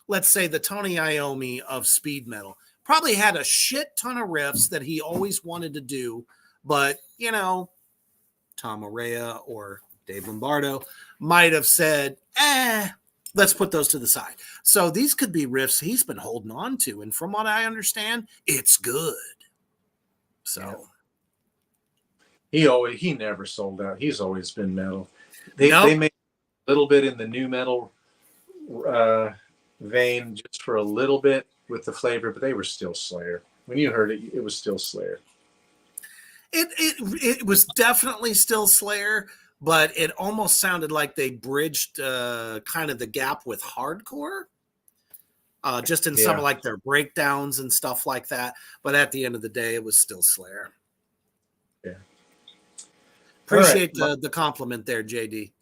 let's say, the Tony Iommi of speed metal. Probably had a shit ton of riffs that he always wanted to do, but, Tom Araya or Dave Lombardo might have said, let's put those to the side. So these could be riffs he's been holding on to, and from what I understand, it's good. So he never sold out. He's always been metal. They made a little bit in the new metal vein just for a little bit with the flavor, but they were still Slayer. When you heard it, it was still Slayer. It was definitely still Slayer, but it almost sounded like they bridged kind of the gap with hardcore, just in some of like their breakdowns and stuff like that. But at the end of the day, it was still Slayer. Yeah. Appreciate the compliment there, JD.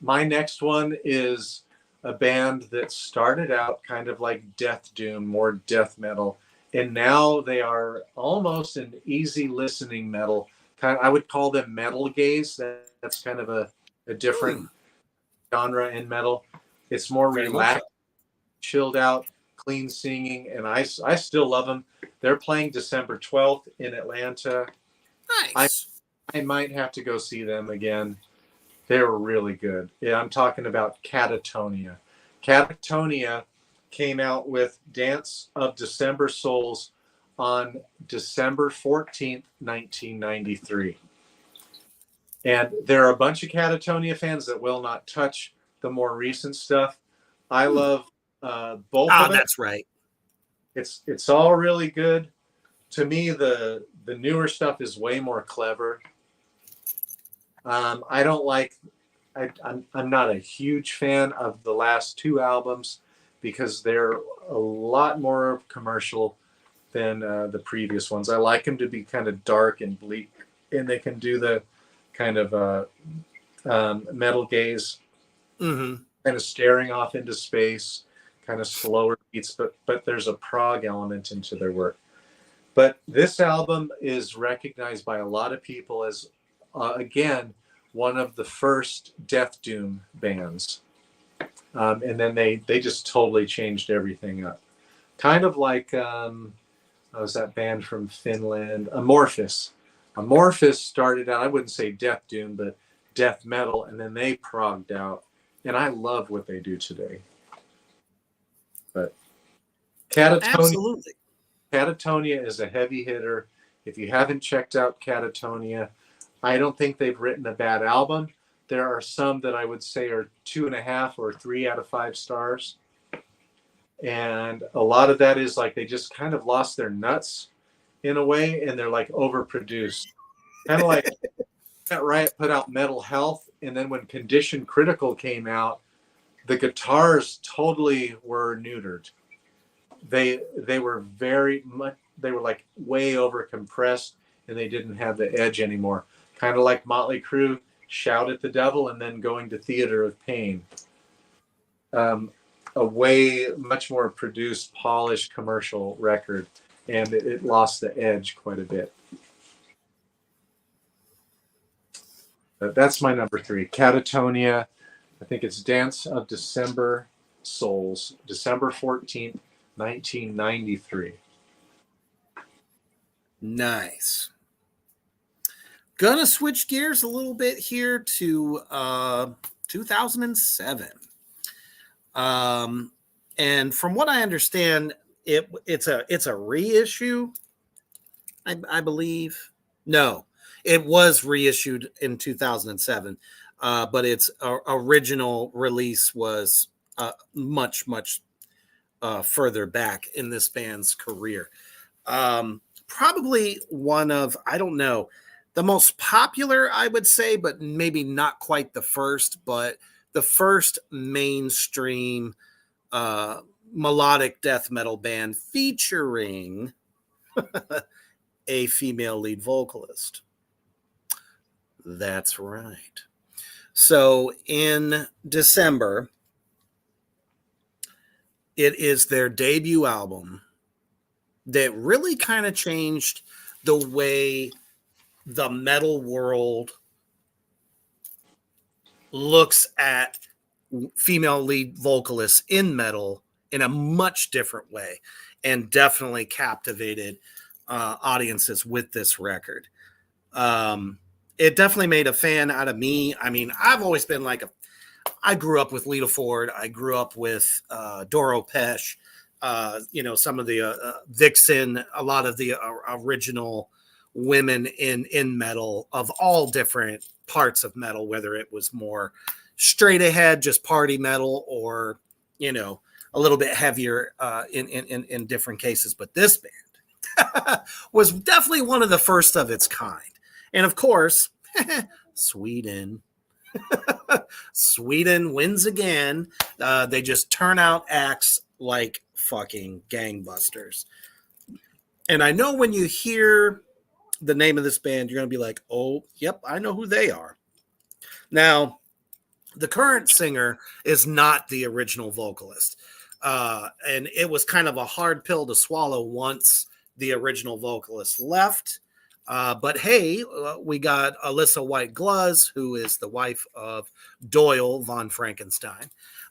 My next one is a band that started out kind of like Death Doom, more death metal, and now they are almost an easy listening metal. I would call them metal gaze. That's kind of a different genre in metal. It's more relaxed, chilled out, clean singing, and I still love them. They're playing December 12th in Atlanta. Nice. I might have to go see them again. They were really good. Yeah, I'm talking about Catatonia. Catatonia came out with Dance of December Souls on December 14th, 1993. And there are a bunch of Catatonia fans that will not touch the more recent stuff. I love both of them. That's right. It's all really good. To me, the newer stuff is way more clever. I don't like. I'm not a huge fan of the last two albums because they're a lot more commercial than the previous ones. I like them to be kind of dark and bleak, and they can do the kind of metal gaze, kind of staring off into space, kind of slower beats, but there's a prog element into their work. But this album is recognized by a lot of people as, again, one of the first Death Doom bands. And then they just totally changed everything up. Kind of like, was that band from Finland? Amorphis. Amorphis started out, I wouldn't say Death Doom, but death metal, and then they progged out. And I love what they do today. But Catatonia is a heavy hitter. If you haven't checked out Catatonia, I don't think they've written a bad album. There are some that I would say are 2.5 or 3 out of 5 stars. And a lot of that is like they just kind of lost their nuts in a way, and they're like overproduced. Kind of like that Riot put out Metal Health, and then when Condition Critical came out, the guitars totally were neutered. They were very much, they were like way over compressed, and they didn't have the edge anymore. Kind of like Motley Crue, Shout at the Devil, and then going to Theater of Pain. A way much more produced, polished commercial record, and it lost the edge quite a bit. But that's my number 3, Catatonia. I think it's Dance of December Souls, December 14th, 1993. Nice. Gonna switch gears a little bit here to 2007. And from what I understand, it's a reissue, I believe. No, it was reissued in 2007, but its original release was much further back in this band's career. Probably one of, I don't know, the most popular, I would say, but maybe not quite the first, but the first mainstream melodic death metal band featuring a female lead vocalist. That's right. So in December, it is their debut album that really kind of changed the way the metal world looks at female lead vocalists in metal in a much different way, and definitely captivated audiences with this record. It definitely made a fan out of me. I mean, I've always been like I grew up with Lita Ford. I grew up with Doro Pesch, some of the Vixen, a lot of the original women in metal of all different parts of metal, whether it was more straight ahead, just party metal, or, a little bit heavier in different cases. But this band was definitely one of the first of its kind. And of course, Sweden. Sweden wins again. They just turn out acts like fucking gangbusters. And I know when you hear the name of this band, you're going to be like, oh, yep, I know who they are. Now, the current singer is not the original vocalist. And it was kind of a hard pill to swallow once the original vocalist left. But hey, we got Alyssa White Gluz, who is the wife of Doyle von Frankenstein.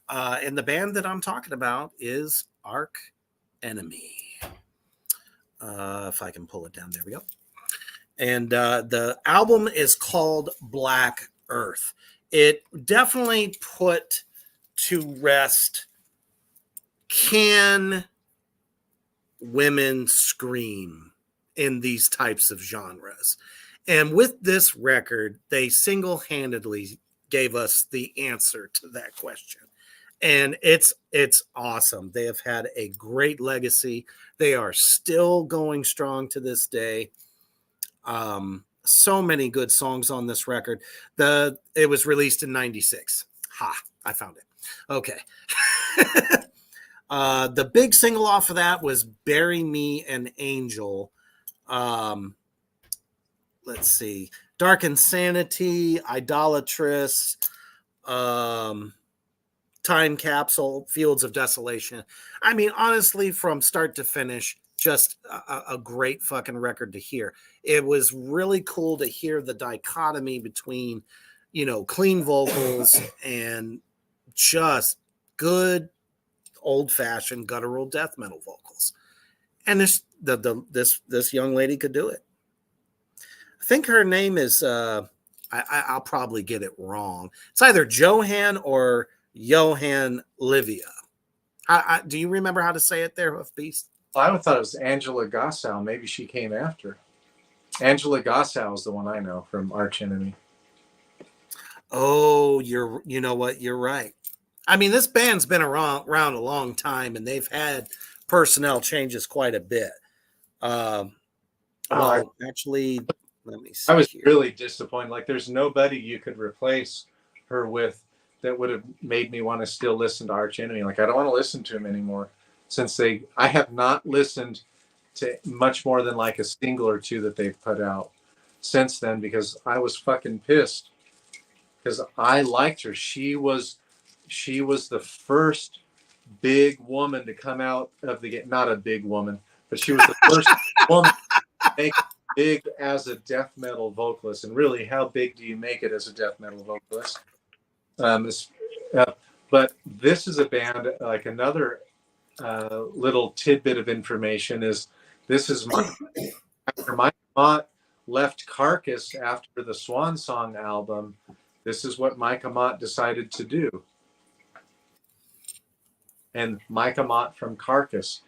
And the band that I'm talking about is Arch Enemy. If I can pull it down, there we go. And the album is called Black Earth. It definitely put to rest, can women scream in these types of genres? And with this record, they single-handedly gave us the answer to that question. And it's awesome. They have had a great legacy. They are still going strong to this day. So many good songs on this record. It was released in 96. I found it. Okay. The big single off of that was Bury Me an Angel. Let's see. Dark Insanity, Idolatrous, Time Capsule, Fields of Desolation. I mean, honestly, from start to finish, just a great fucking record to hear. It was really cool to hear the dichotomy between, clean vocals and just good old-fashioned guttural death metal vocals. And this young lady could do it. I think her name is I'll probably get it wrong. It's either Johan or Johan Livia. Do you remember how to say it there, Hoof Beast? I thought it was Angela Gossow. Maybe she came after. Angela Gossow is the one I know from Arch Enemy. Oh, you know what? You're right. I mean, this band's been around a long time, and they've had personnel changes quite a bit. Actually, let me see. I was really disappointed. Like, there's nobody you could replace her with that would have made me want to still listen to Arch Enemy. Like, I don't want to listen to him anymore I have not listened to much more than like a single or two that they've put out since then, because I was fucking pissed because I liked her. She was the first big woman to come out of not a big woman, but she was the first woman to make it big as a death metal vocalist. And really, how big do you make it as a death metal vocalist? But this is a band, like another little tidbit of information is this is after Mike Amott left Carcass after the Swan Song album. This is what Mike Amott decided to do. And Mike Amott from Carcass.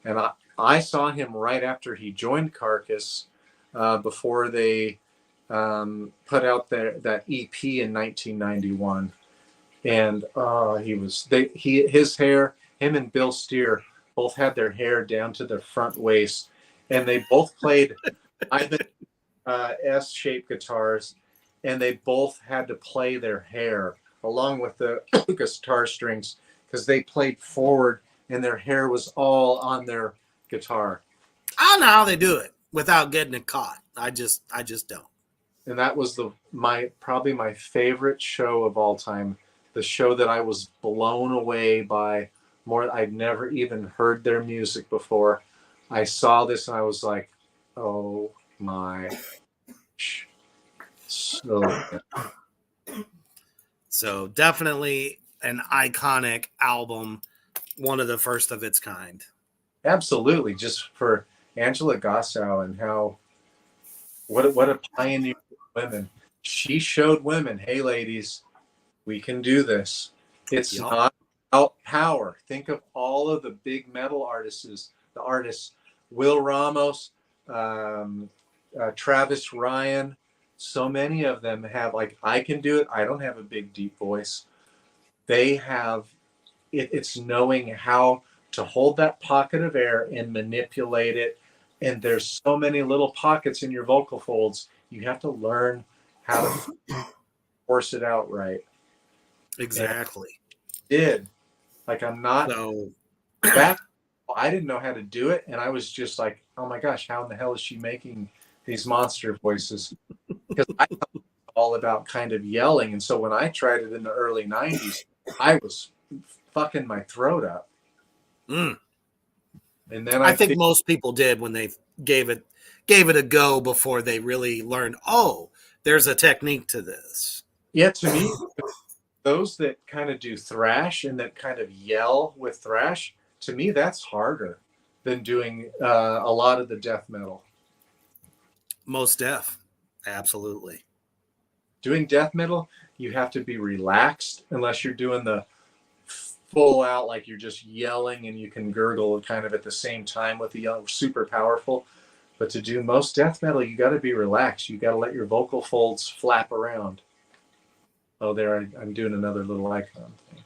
And I saw him right after he joined Carcass, before they put out that EP in 1991. And his hair, him and Bill Steer both had their hair down to their front waist, and they both played Ivan S-shaped guitars, and they both had to play their hair along with the guitar strings because they played forward and their hair was all on their guitar. I don't know how they do it without getting it caught. I just don't. And that was probably my favorite show of all time. The show that I was blown away by more. I'd never even heard their music before. I saw this and I was like, oh my. So definitely an iconic album, one of the first of its kind. Absolutely. Just for Angela Gossow and what a pioneer for women. She showed women, hey ladies, we can do this. It's not about power. Think of all of the big metal artists, Will Ramos, Travis Ryan. So many of them have, like, I can do it. I don't have a big, deep voice. They have, it's knowing how to hold that pocket of air and manipulate it. And there's so many little pockets in your vocal folds. You have to learn how to force it out right. Exactly. Like, I'm not back. I didn't know how to do it. And I was just like, oh my gosh, how in the hell is she making these monster voices, because I thought it was all about kind of yelling. And so when I tried it in the early 90s, I was fucking my throat up. Mm. And then I think most people did when they gave it a go before they really learned, oh, there's a technique to this. Yeah, to me, those that kind of do thrash and that kind of yell with thrash, to me, that's harder than doing a lot of the death metal. Most deaf. Absolutely. Doing death metal, you have to be relaxed unless you're doing the full out, like you're just yelling and you can gurgle kind of at the same time with the yell, super powerful. But to do most death metal, you got to be relaxed. You got to let your vocal folds flap around. Oh, there, I'm doing another little icon thing.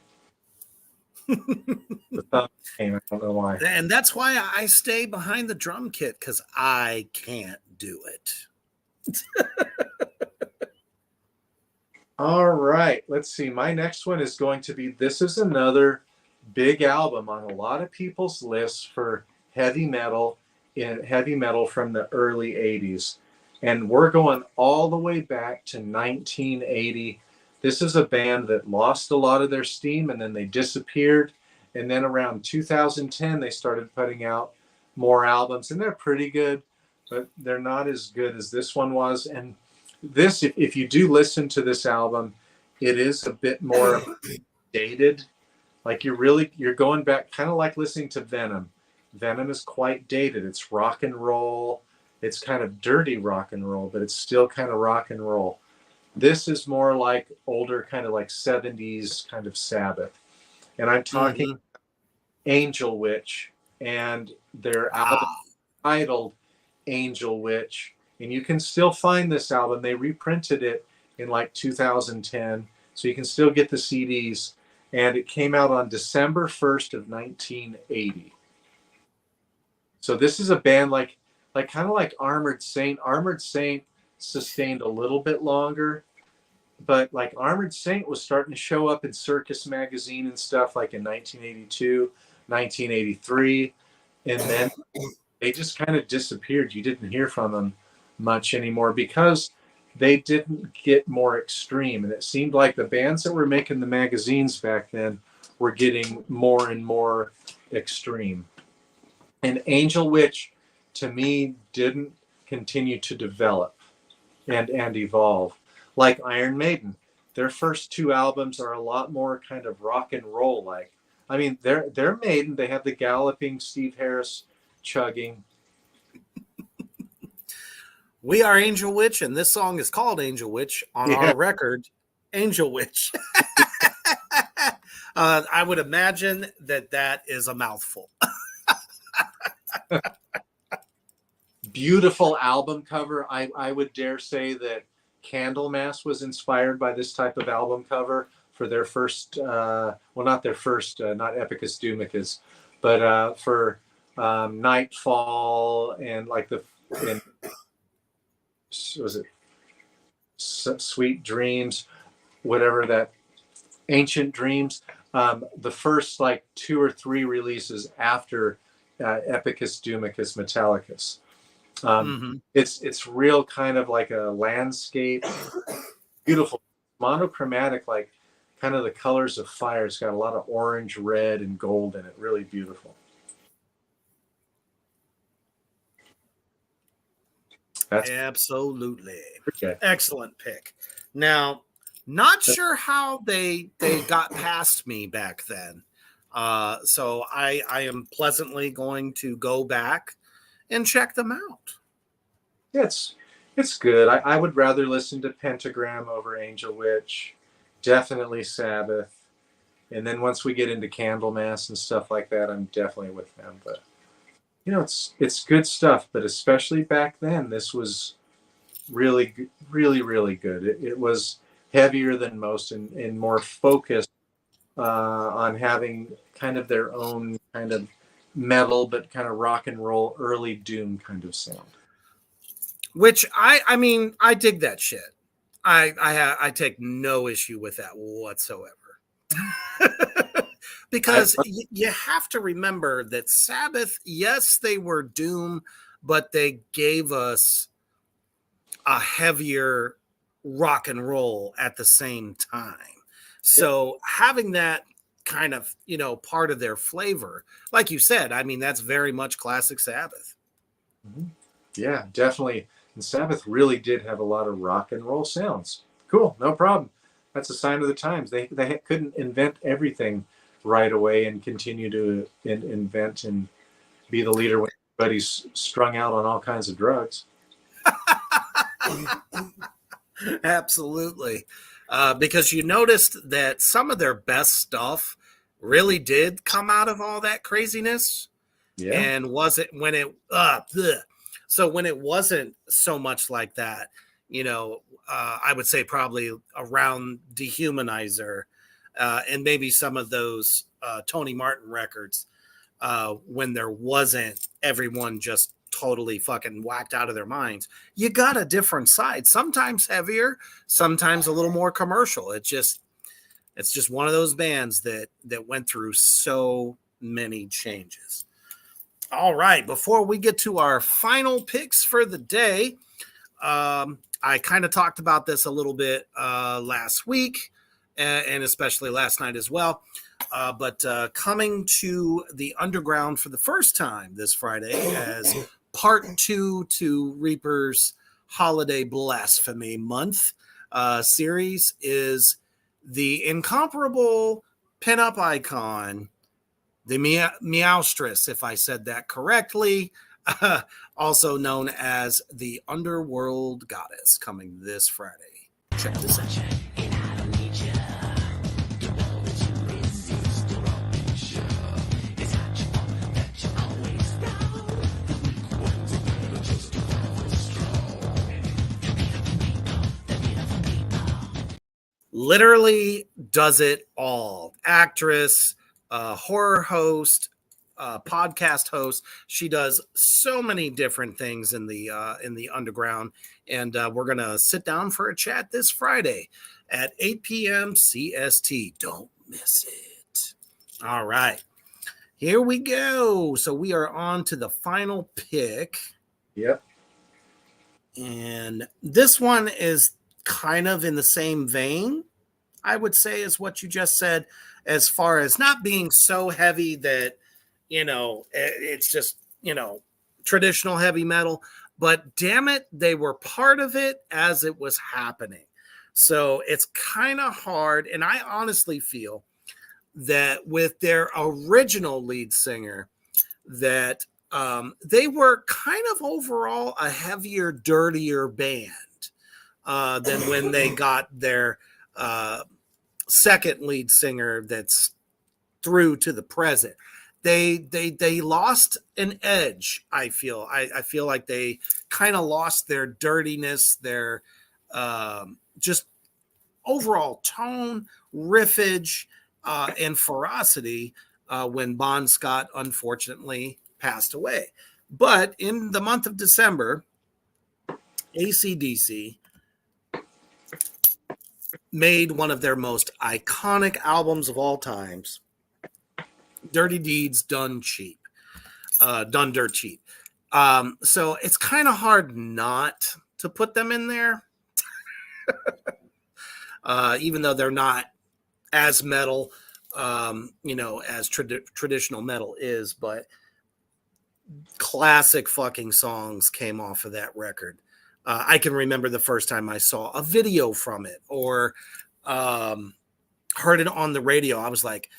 The thumb came, I don't know why. And that's why I stay behind the drum kit, because I can't do it. All right, let's see. My next one is going to be, this is another big album on a lot of people's lists for heavy metal from the early 80s. And we're going all the way back to 1980. This is a band that lost a lot of their steam and then they disappeared. And then around 2010, they started putting out more albums, and they're pretty good, but they're not as good as this one was. And this, if you do listen to this album, it is a bit more dated. Like you're going back, kind of like listening to Venom. Venom is quite dated. It's rock and roll. It's kind of dirty rock and roll, but it's still kind of rock and roll. This is more like older, kind of like 70s kind of Sabbath. And I'm talking Angel Witch, and their album titled Angel Witch. And you can still find this album. They reprinted it in like 2010, so you can still get the CDs. And it came out on December 1st of 1980. So this is a band like kind of like Armored Saint. Armored Saint sustained a little bit longer, but like Armored Saint was starting to show up in Circus magazine and stuff like in 1982, 1983, and then they just kind of disappeared. You didn't hear from them much anymore because they didn't get more extreme. And it seemed like the bands that were making the magazines back then were getting more and more extreme. And Angel Witch, to me, didn't continue to develop and evolve. Like Iron Maiden, their first two albums are a lot more kind of rock and roll like. I mean, they're Maiden. They have the galloping Steve Harris chugging. We are Angel Witch, and this song is called Angel Witch on our record, Angel Witch. I would imagine that is a mouthful. Beautiful album cover. I would dare say that Candlemass was inspired by this type of album cover for their first, not their first, not Epicus Doomicus, but for Nightfall and like was it Sweet Dreams, whatever that, Ancient Dreams, the first like 2 or 3 releases after Epicus Doomicus Metallicus. It's real kind of like a landscape, beautiful, monochromatic, like kind of the colors of fire. It's got a lot of orange, red, and gold in it. Really beautiful. Absolutely. Okay. Excellent pick. Now, not sure how they got past me back then. So I am pleasantly going to go back and check them out. It's good. I would rather listen to Pentagram over Angel Witch. Definitely Sabbath. And then once we get into Candlemass and stuff like that, I'm definitely with them. But it's good stuff. But especially back then, this was really, really, really good. It was heavier than most and more focused on having kind of their own kind of metal, but kind of rock and roll, early doom kind of sound. Which I mean, I dig that shit. I take no issue with that whatsoever. Because you have to remember that Sabbath, yes, they were doom, but they gave us a heavier rock and roll at the same time. So having that kind of, part of their flavor, like you said, I mean, that's very much classic Sabbath. Mm-hmm. Yeah, definitely. And Sabbath really did have a lot of rock and roll sounds. Cool, no problem. That's a sign of the times. They couldn't invent everything right away and continue to invent and be the leader when everybody's strung out on all kinds of drugs. Absolutely. Because you noticed that some of their best stuff really did come out of all that craziness. Yeah. And was it when it so when it wasn't so much like that, I would say probably around Dehumanizer, and maybe some of those Tony Martin records, when there wasn't everyone just totally fucking whacked out of their minds. You got a different side, sometimes heavier, sometimes a little more commercial. It's just one of those bands that went through so many changes. All right, before we get to our final picks for the day, I kind of talked about this a little bit last week, and especially last night as well. But coming to the Underground for the first time this Friday as part 2 to Reaper's Holiday Blasphemy Month series is the incomparable pinup icon, the Meowstress, if I said that correctly, also known as the Underworld Goddess, coming this Friday. Check this out. Literally does it all. Actress, horror host, podcast host. She does so many different things in the underground, and we're gonna sit down for a chat this Friday at 8 p.m. CST. Don't miss it. All right, here we go. So we are on to the final pick. Yep. And this one is kind of in the same vein, I would say, as what you just said, as far as not being so heavy that, it's just, traditional heavy metal, but damn it, they were part of it as it was happening. So it's kind of hard. And I honestly feel that with their original lead singer, that they were kind of overall a heavier, dirtier band than when they got their second lead singer that's through to the present. They lost an edge. I feel like they kind of lost their dirtiness, their just overall tone, riffage, and ferocity when Bon Scott unfortunately passed away. But in the month of December, AC/DC made one of their most iconic albums of all times, Dirty Deeds Done Cheap, Done Dirt Cheap. So it's kind of hard not to put them in there, even though they're not as metal, as traditional metal is, but classic fucking songs came off of that record. I can remember the first time I saw a video from it or heard it on the radio. I was like,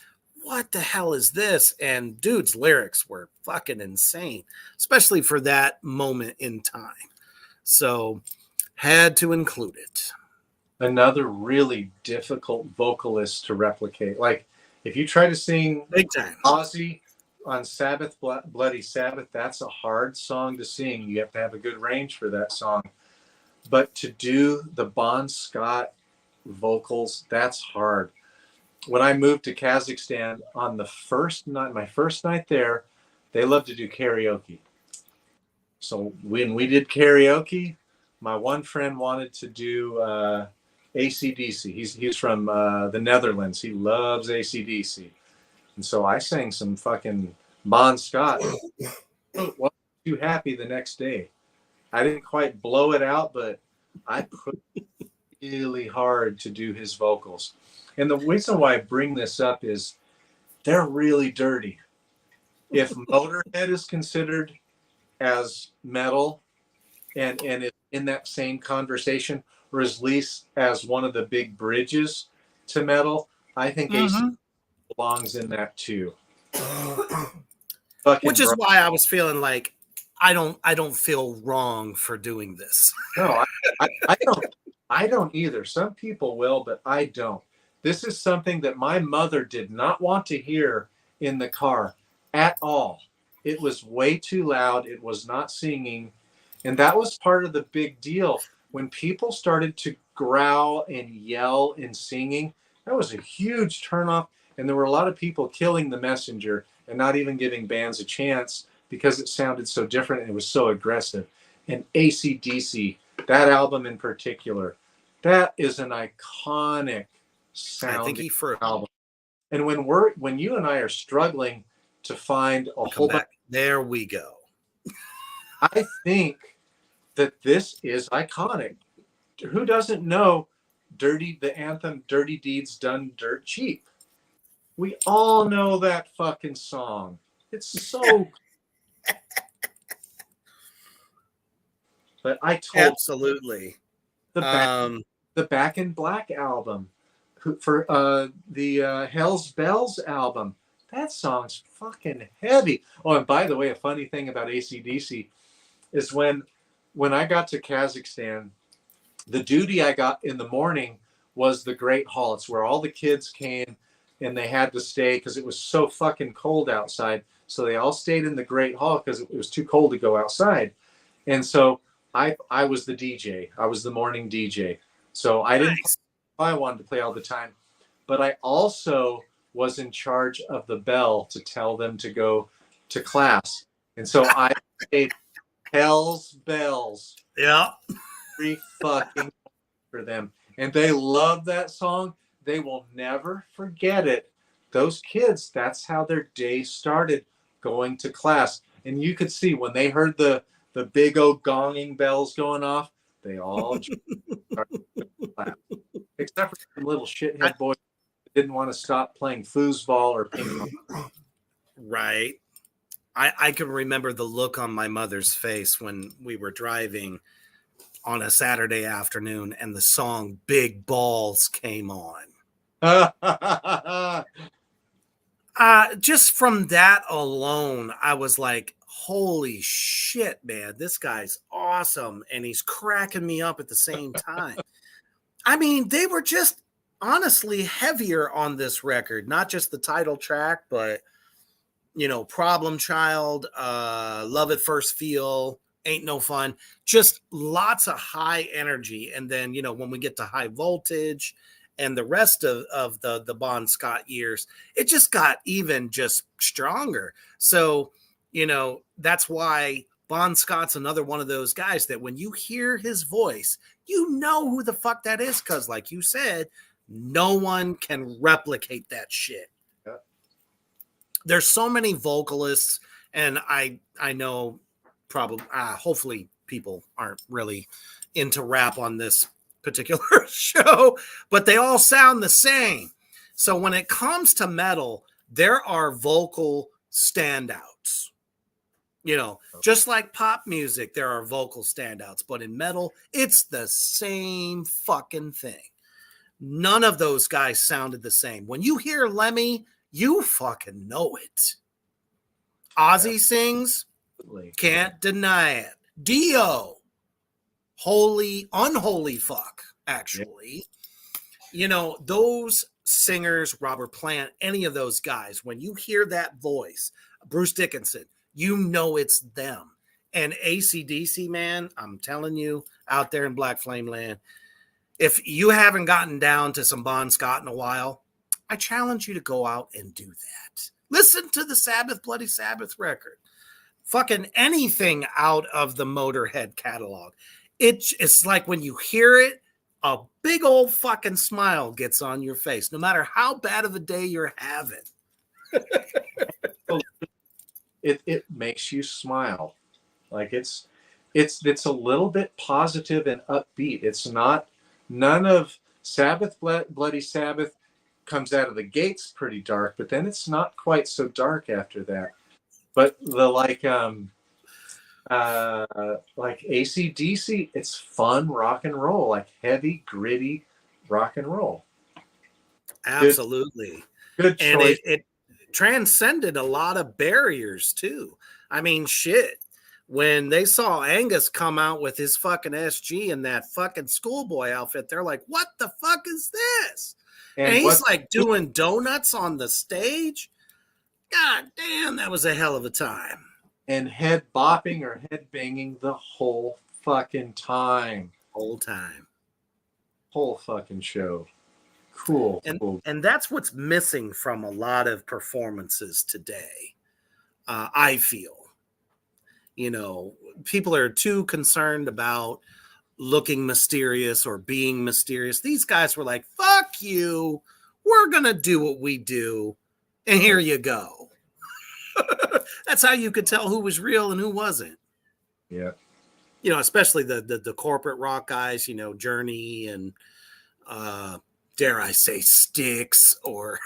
what the hell is this? And dude's lyrics were fucking insane, especially for that moment in time. So had to include it. Another really difficult vocalist to replicate. Like if you try to sing Big time Ozzy on Sabbath, Bloody Sabbath, that's a hard song to sing. You have to have a good range for that song. But to do the Bon Scott vocals, that's hard. When I moved to Kazakhstan on the first night, my first night there, they love to do karaoke. So when we did karaoke, my one friend wanted to do AC/DC. He's from the Netherlands. He loves AC/DC. And so I sang some fucking Bon Scott. Wasn't too happy the next day. I didn't quite blow it out, but I put really hard to do his vocals. And the reason why I bring this up is they're really dirty. If Motorhead is considered as metal and it's in that same conversation, or at least as one of the big bridges to metal, I think AC belongs in that too. Which is why I was feeling like I don't feel wrong for doing this. No, I don't either. Some people will, but I don't. This is something that my mother did not want to hear in the car at all. It was way too loud. It was not singing. And that was part of the big deal. When people started to growl and yell in singing, that was a huge turnoff. And there were a lot of people killing the messenger and not even giving bands a chance because it sounded so different and it was so aggressive. And AC/DC, that album in particular, that is an iconic sounding album. And when you and I are struggling to find a whole bunch, there we go. I think that this is iconic. Who doesn't know the anthem Dirty Deeds Done Dirt Cheap? We all know that fucking song. It's so but I told absolutely the Back in Black album for the Hell's Bells album. That song's fucking heavy. Oh, and by the way, a funny thing about AC/DC is when I got to Kazakhstan, the duty I got in the morning was the Great Hall. It's where all the kids came and they had to stay because it was so fucking cold outside. So they all stayed in the Great Hall because it was too cold to go outside. And so I was the DJ. I was the morning DJ. So I didn't I wanted to play all the time. But I also was in charge of the bell to tell them to go to class. And so I played Hell's Bells. Yeah. Every fucking for them. And they love that song. They will never forget it. Those kids, that's how their day started, going to class. And you could see when they heard the big old gonging bells going off, they all started to class. Except for some little shithead boys that didn't want to stop playing foosball or ping pong. Right. I can remember the look on my mother's face when we were driving on a Saturday afternoon and the song Big Balls came on. Just from that alone, I was like, holy shit, man, this guy's awesome. And he's cracking me up at the same time. I mean, they were just honestly heavier on this record, not just the title track, but, you know, Problem Child, Love at First Feel, Ain't No Fun, just lots of high energy. And then, you know, when we get to High Voltage and the rest of the Bon Scott years, it just got even just stronger. So, you know, that's why Bon Scott's another one of those guys that when you hear his voice, you know who the fuck that is. Because like you said, no one can replicate that shit. Yeah. There's so many vocalists, and I know probably, hopefully people aren't really into rap on this particular show, but they all sound the same. So when it comes to metal, there are vocal standouts. You know, just like pop music, there are vocal standouts, but in metal, it's the same fucking thing. None of those guys sounded the same. When you hear Lemmy, you fucking know it. Ozzy sings, can't deny it. Dio, unholy fuck, actually. You know, those singers, Robert Plant, any of those guys, when you hear that voice, Bruce Dickinson, you know it's them. And AC/DC, man, I'm telling you, out there in Black Flame Land, if you haven't gotten down to some Bon Scott in a while, I challenge you to go out and do that. Listen to the Sabbath, Bloody Sabbath record. Fucking anything out of the Motorhead catalog. It's like when you hear it, a big old fucking smile gets on your face, no matter how bad of a day you're having. It makes you smile. Like it's it's a little bit positive and upbeat. It's not none of Sabbath, Bloody Sabbath comes out of the gates pretty dark, but then it's not quite so dark after that. But the like AC/DC, it's fun rock and roll, like heavy, gritty rock and roll. Absolutely. Good And choice. it transcended a lot of barriers too. I mean, shit. When they saw Angus come out with his fucking SG in that fucking schoolboy outfit, they're like, what the fuck is this? And he's like doing donuts on the stage. God damn, that was a hell of a time. And head bopping or head banging the whole fucking time. Whole time. Whole fucking show. Cool. And that's what's missing from a lot of performances today. I feel. You know, people are too concerned about looking mysterious or being mysterious. These guys were like, fuck you. We're going to do what we do. And here you go. That's how you could tell who was real and who wasn't. Yeah. You know, especially the corporate rock guys, you know, Journey and dare I say Styx or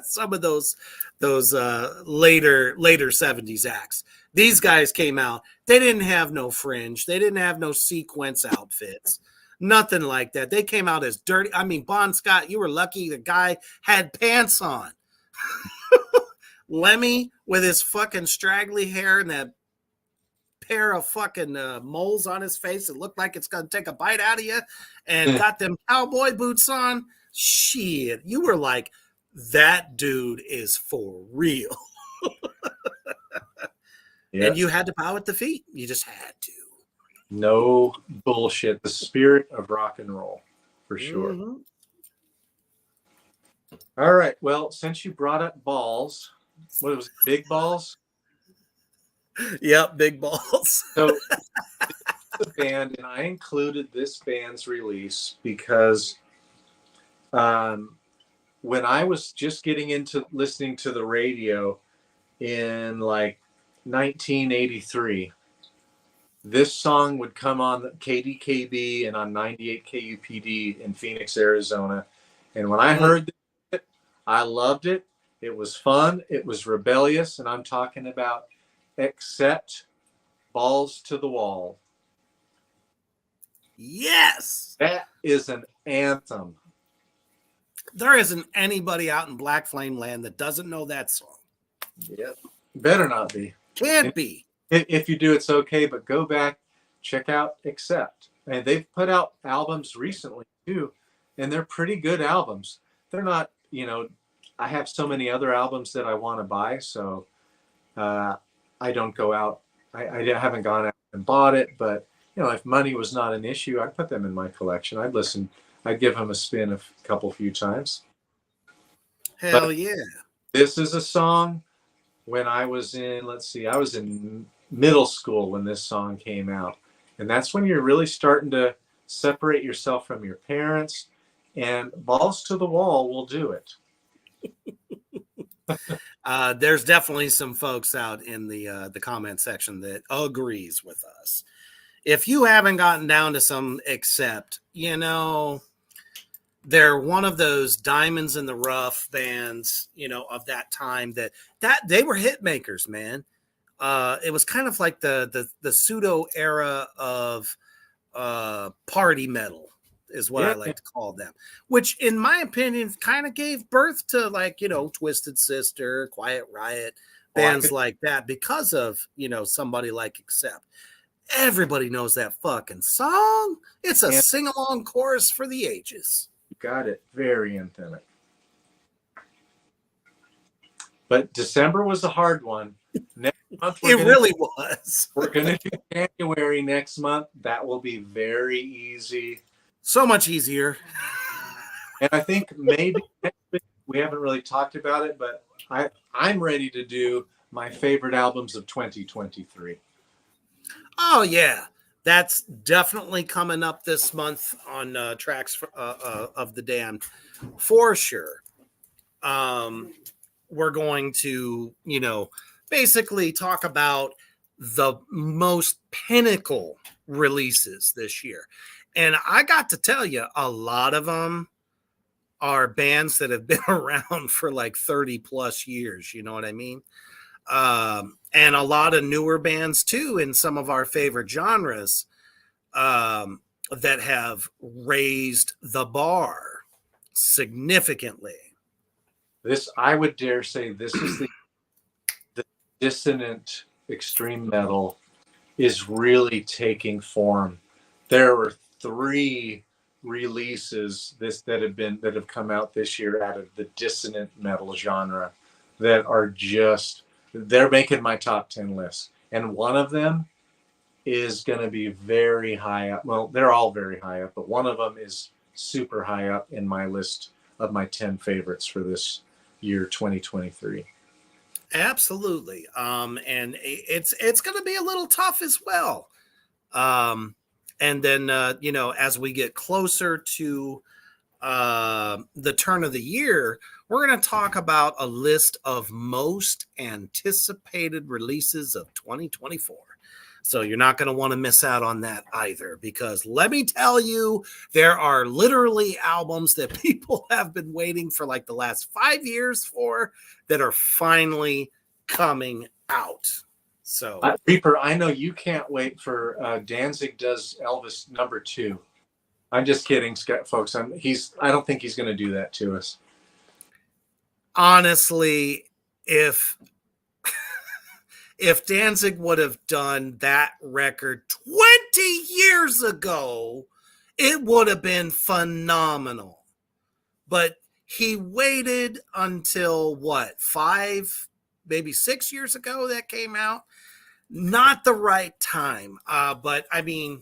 some of those later 70s acts. These guys came out. They didn't have no fringe. They didn't have no sequence outfits. Nothing like that. They came out as dirty. I mean, Bon Scott, you were lucky the guy had pants on. Lemmy with his fucking straggly hair and that pair of fucking moles on his face. It looked like it's going to take a bite out of you. And got them cowboy boots on. Shit. You were like, that dude is for real. Yeah. And you had to bow at the feet. You just had to. No bullshit. The spirit of rock and roll, for sure. Mm-hmm. All right. Well, since you brought up balls, what was it, Big Balls? Yep, Big Balls. So the band, and I included this band's release because when I was just getting into listening to the radio in like 1983, this song would come on KDKB and on 98 KUPD in Phoenix, Arizona. And when I heard it, I loved it. It was fun. It was rebellious. And I'm talking about Accept, Balls to the Wall. Yes. That is an anthem. There isn't anybody out in Black Flame Land that doesn't know that song. Yep. Better not be. Can't be. If you do, it's okay, but go back, check out Accept. And they've put out albums recently too, and they're pretty good albums. They're not, you know, I have so many other albums that I want to buy, so I don't go out. I haven't gone out and bought it, but you know, if money was not an issue, I'd put them in my collection. I'd listen. I'd give them a spin a few times. Hell yeah. This is a song when I was in, I was in middle school when this song came out. And that's when you're really starting to separate yourself from your parents, and Balls to the Wall will do it. There's definitely some folks out in the comment section that agrees with us. If you haven't gotten down to some Accept, you know, they're one of those diamonds in the rough bands, you know, of that time that they were hit makers, man. It was kind of like the pseudo era of party metal is what I like to call them, which in my opinion kind of gave birth to, like, you know, Twisted Sister, Quiet Riot, bands like that, because of, you know, somebody like Accept. Everybody knows that fucking song. It's a sing-along chorus for the ages. You got it. Very anthemic. But December was a hard one. Next month It really was. We're going to do January next month. That will be very easy. So much easier. And I think maybe we haven't really talked about it, but I'm ready to do my favorite albums of 2023. Oh, yeah. That's definitely coming up this month on Tracks of the Damned, for sure. We're going to, you know, basically talk about the most pinnacle releases this year. And I got to tell you, a lot of them are bands that have been around for like 30 plus years. You know what I mean? And a lot of newer bands too in some of our favorite genres that have raised the bar significantly. This, I would dare say, this is the dissonant extreme metal is really taking form. There were 3 releases that have come out this year out of the dissonant metal genre that are just, they're making my top 10 list. And one of them is going to be very high up. Well, they're all very high up, but one of them is super high up in my list of my 10 favorites for this year 2023. Absolutely. And it's going to be a little tough as well. And then, as we get closer to the turn of the year, we're going to talk about a list of most anticipated releases of 2024. So you're not going to want to miss out on that either, because let me tell you, there are literally albums that people have been waiting for like the last 5 years for that are finally coming out. So Reaper, I know you can't wait for Danzig does Elvis #2. I'm just kidding, folks. I don't think he's going to do that to us. Honestly, if Danzig would have done that record 20 years ago, it would have been phenomenal. But he waited until 5, maybe 6 years ago that came out. Not the right time. But I mean,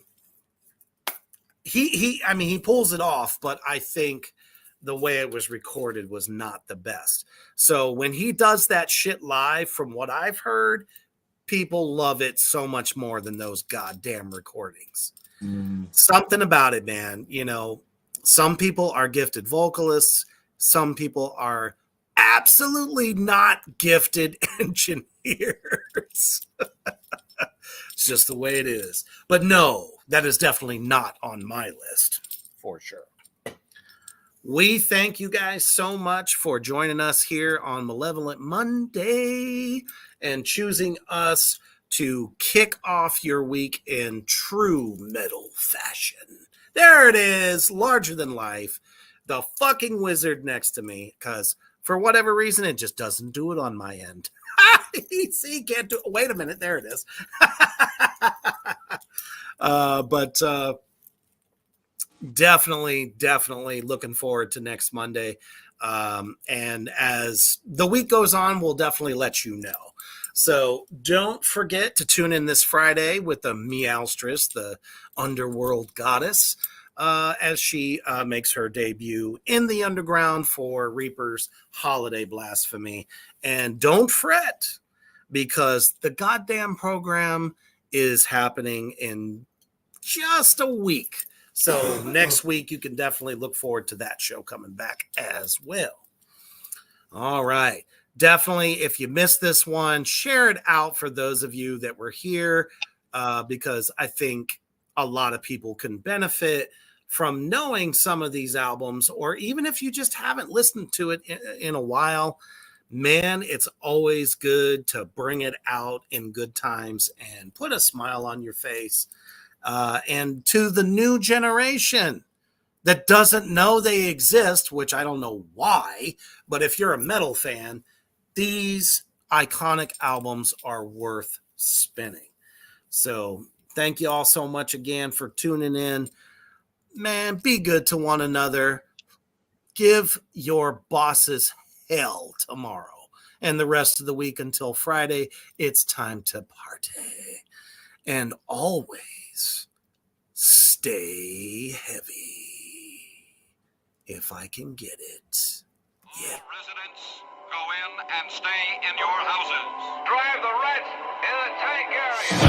he pulls it off, but I think the way it was recorded was not the best. So when he does that shit live, from what I've heard, people love it so much more than those goddamn recordings. Something about it, man. Some people are gifted vocalists. Some people are absolutely not gifted engineers. It's just the way it is. But no, that is definitely not on my list for sure. We thank you guys so much for joining us here on Malevolent Monday and choosing us to kick off your week in true metal fashion. There it is, larger than life. The fucking wizard next to me, because for whatever reason, it just doesn't do it on my end. See, can't do it. Wait a minute, there it is. But definitely looking forward to next Monday. And as the week goes on, we'll definitely let you know. So don't forget to tune in this Friday with the Meowstress, the underworld goddess, as she makes her debut in the underground for Reaper's Holiday Blasphemy. And don't fret, because the goddamn program is happening in just a week. So next week, you can definitely look forward to that show coming back as well. All right. Definitely, if you missed this one, share it out for those of you that were here, because I think a lot of people can benefit from knowing some of these albums, or even if you just haven't listened to it in a while, man, it's always good to bring it out in good times and put a smile on your face. And to the new generation that doesn't know they exist, which I don't know why, but if you're a metal fan, these iconic albums are worth spinning. So thank you all so much again for tuning in. Man, be good to one another. Give your bosses hell tomorrow and the rest of the week until Friday. It's time to party. And always stay heavy if I can get it. Yeah. All residents, go in and stay in your houses. Drive the rats in the tank area.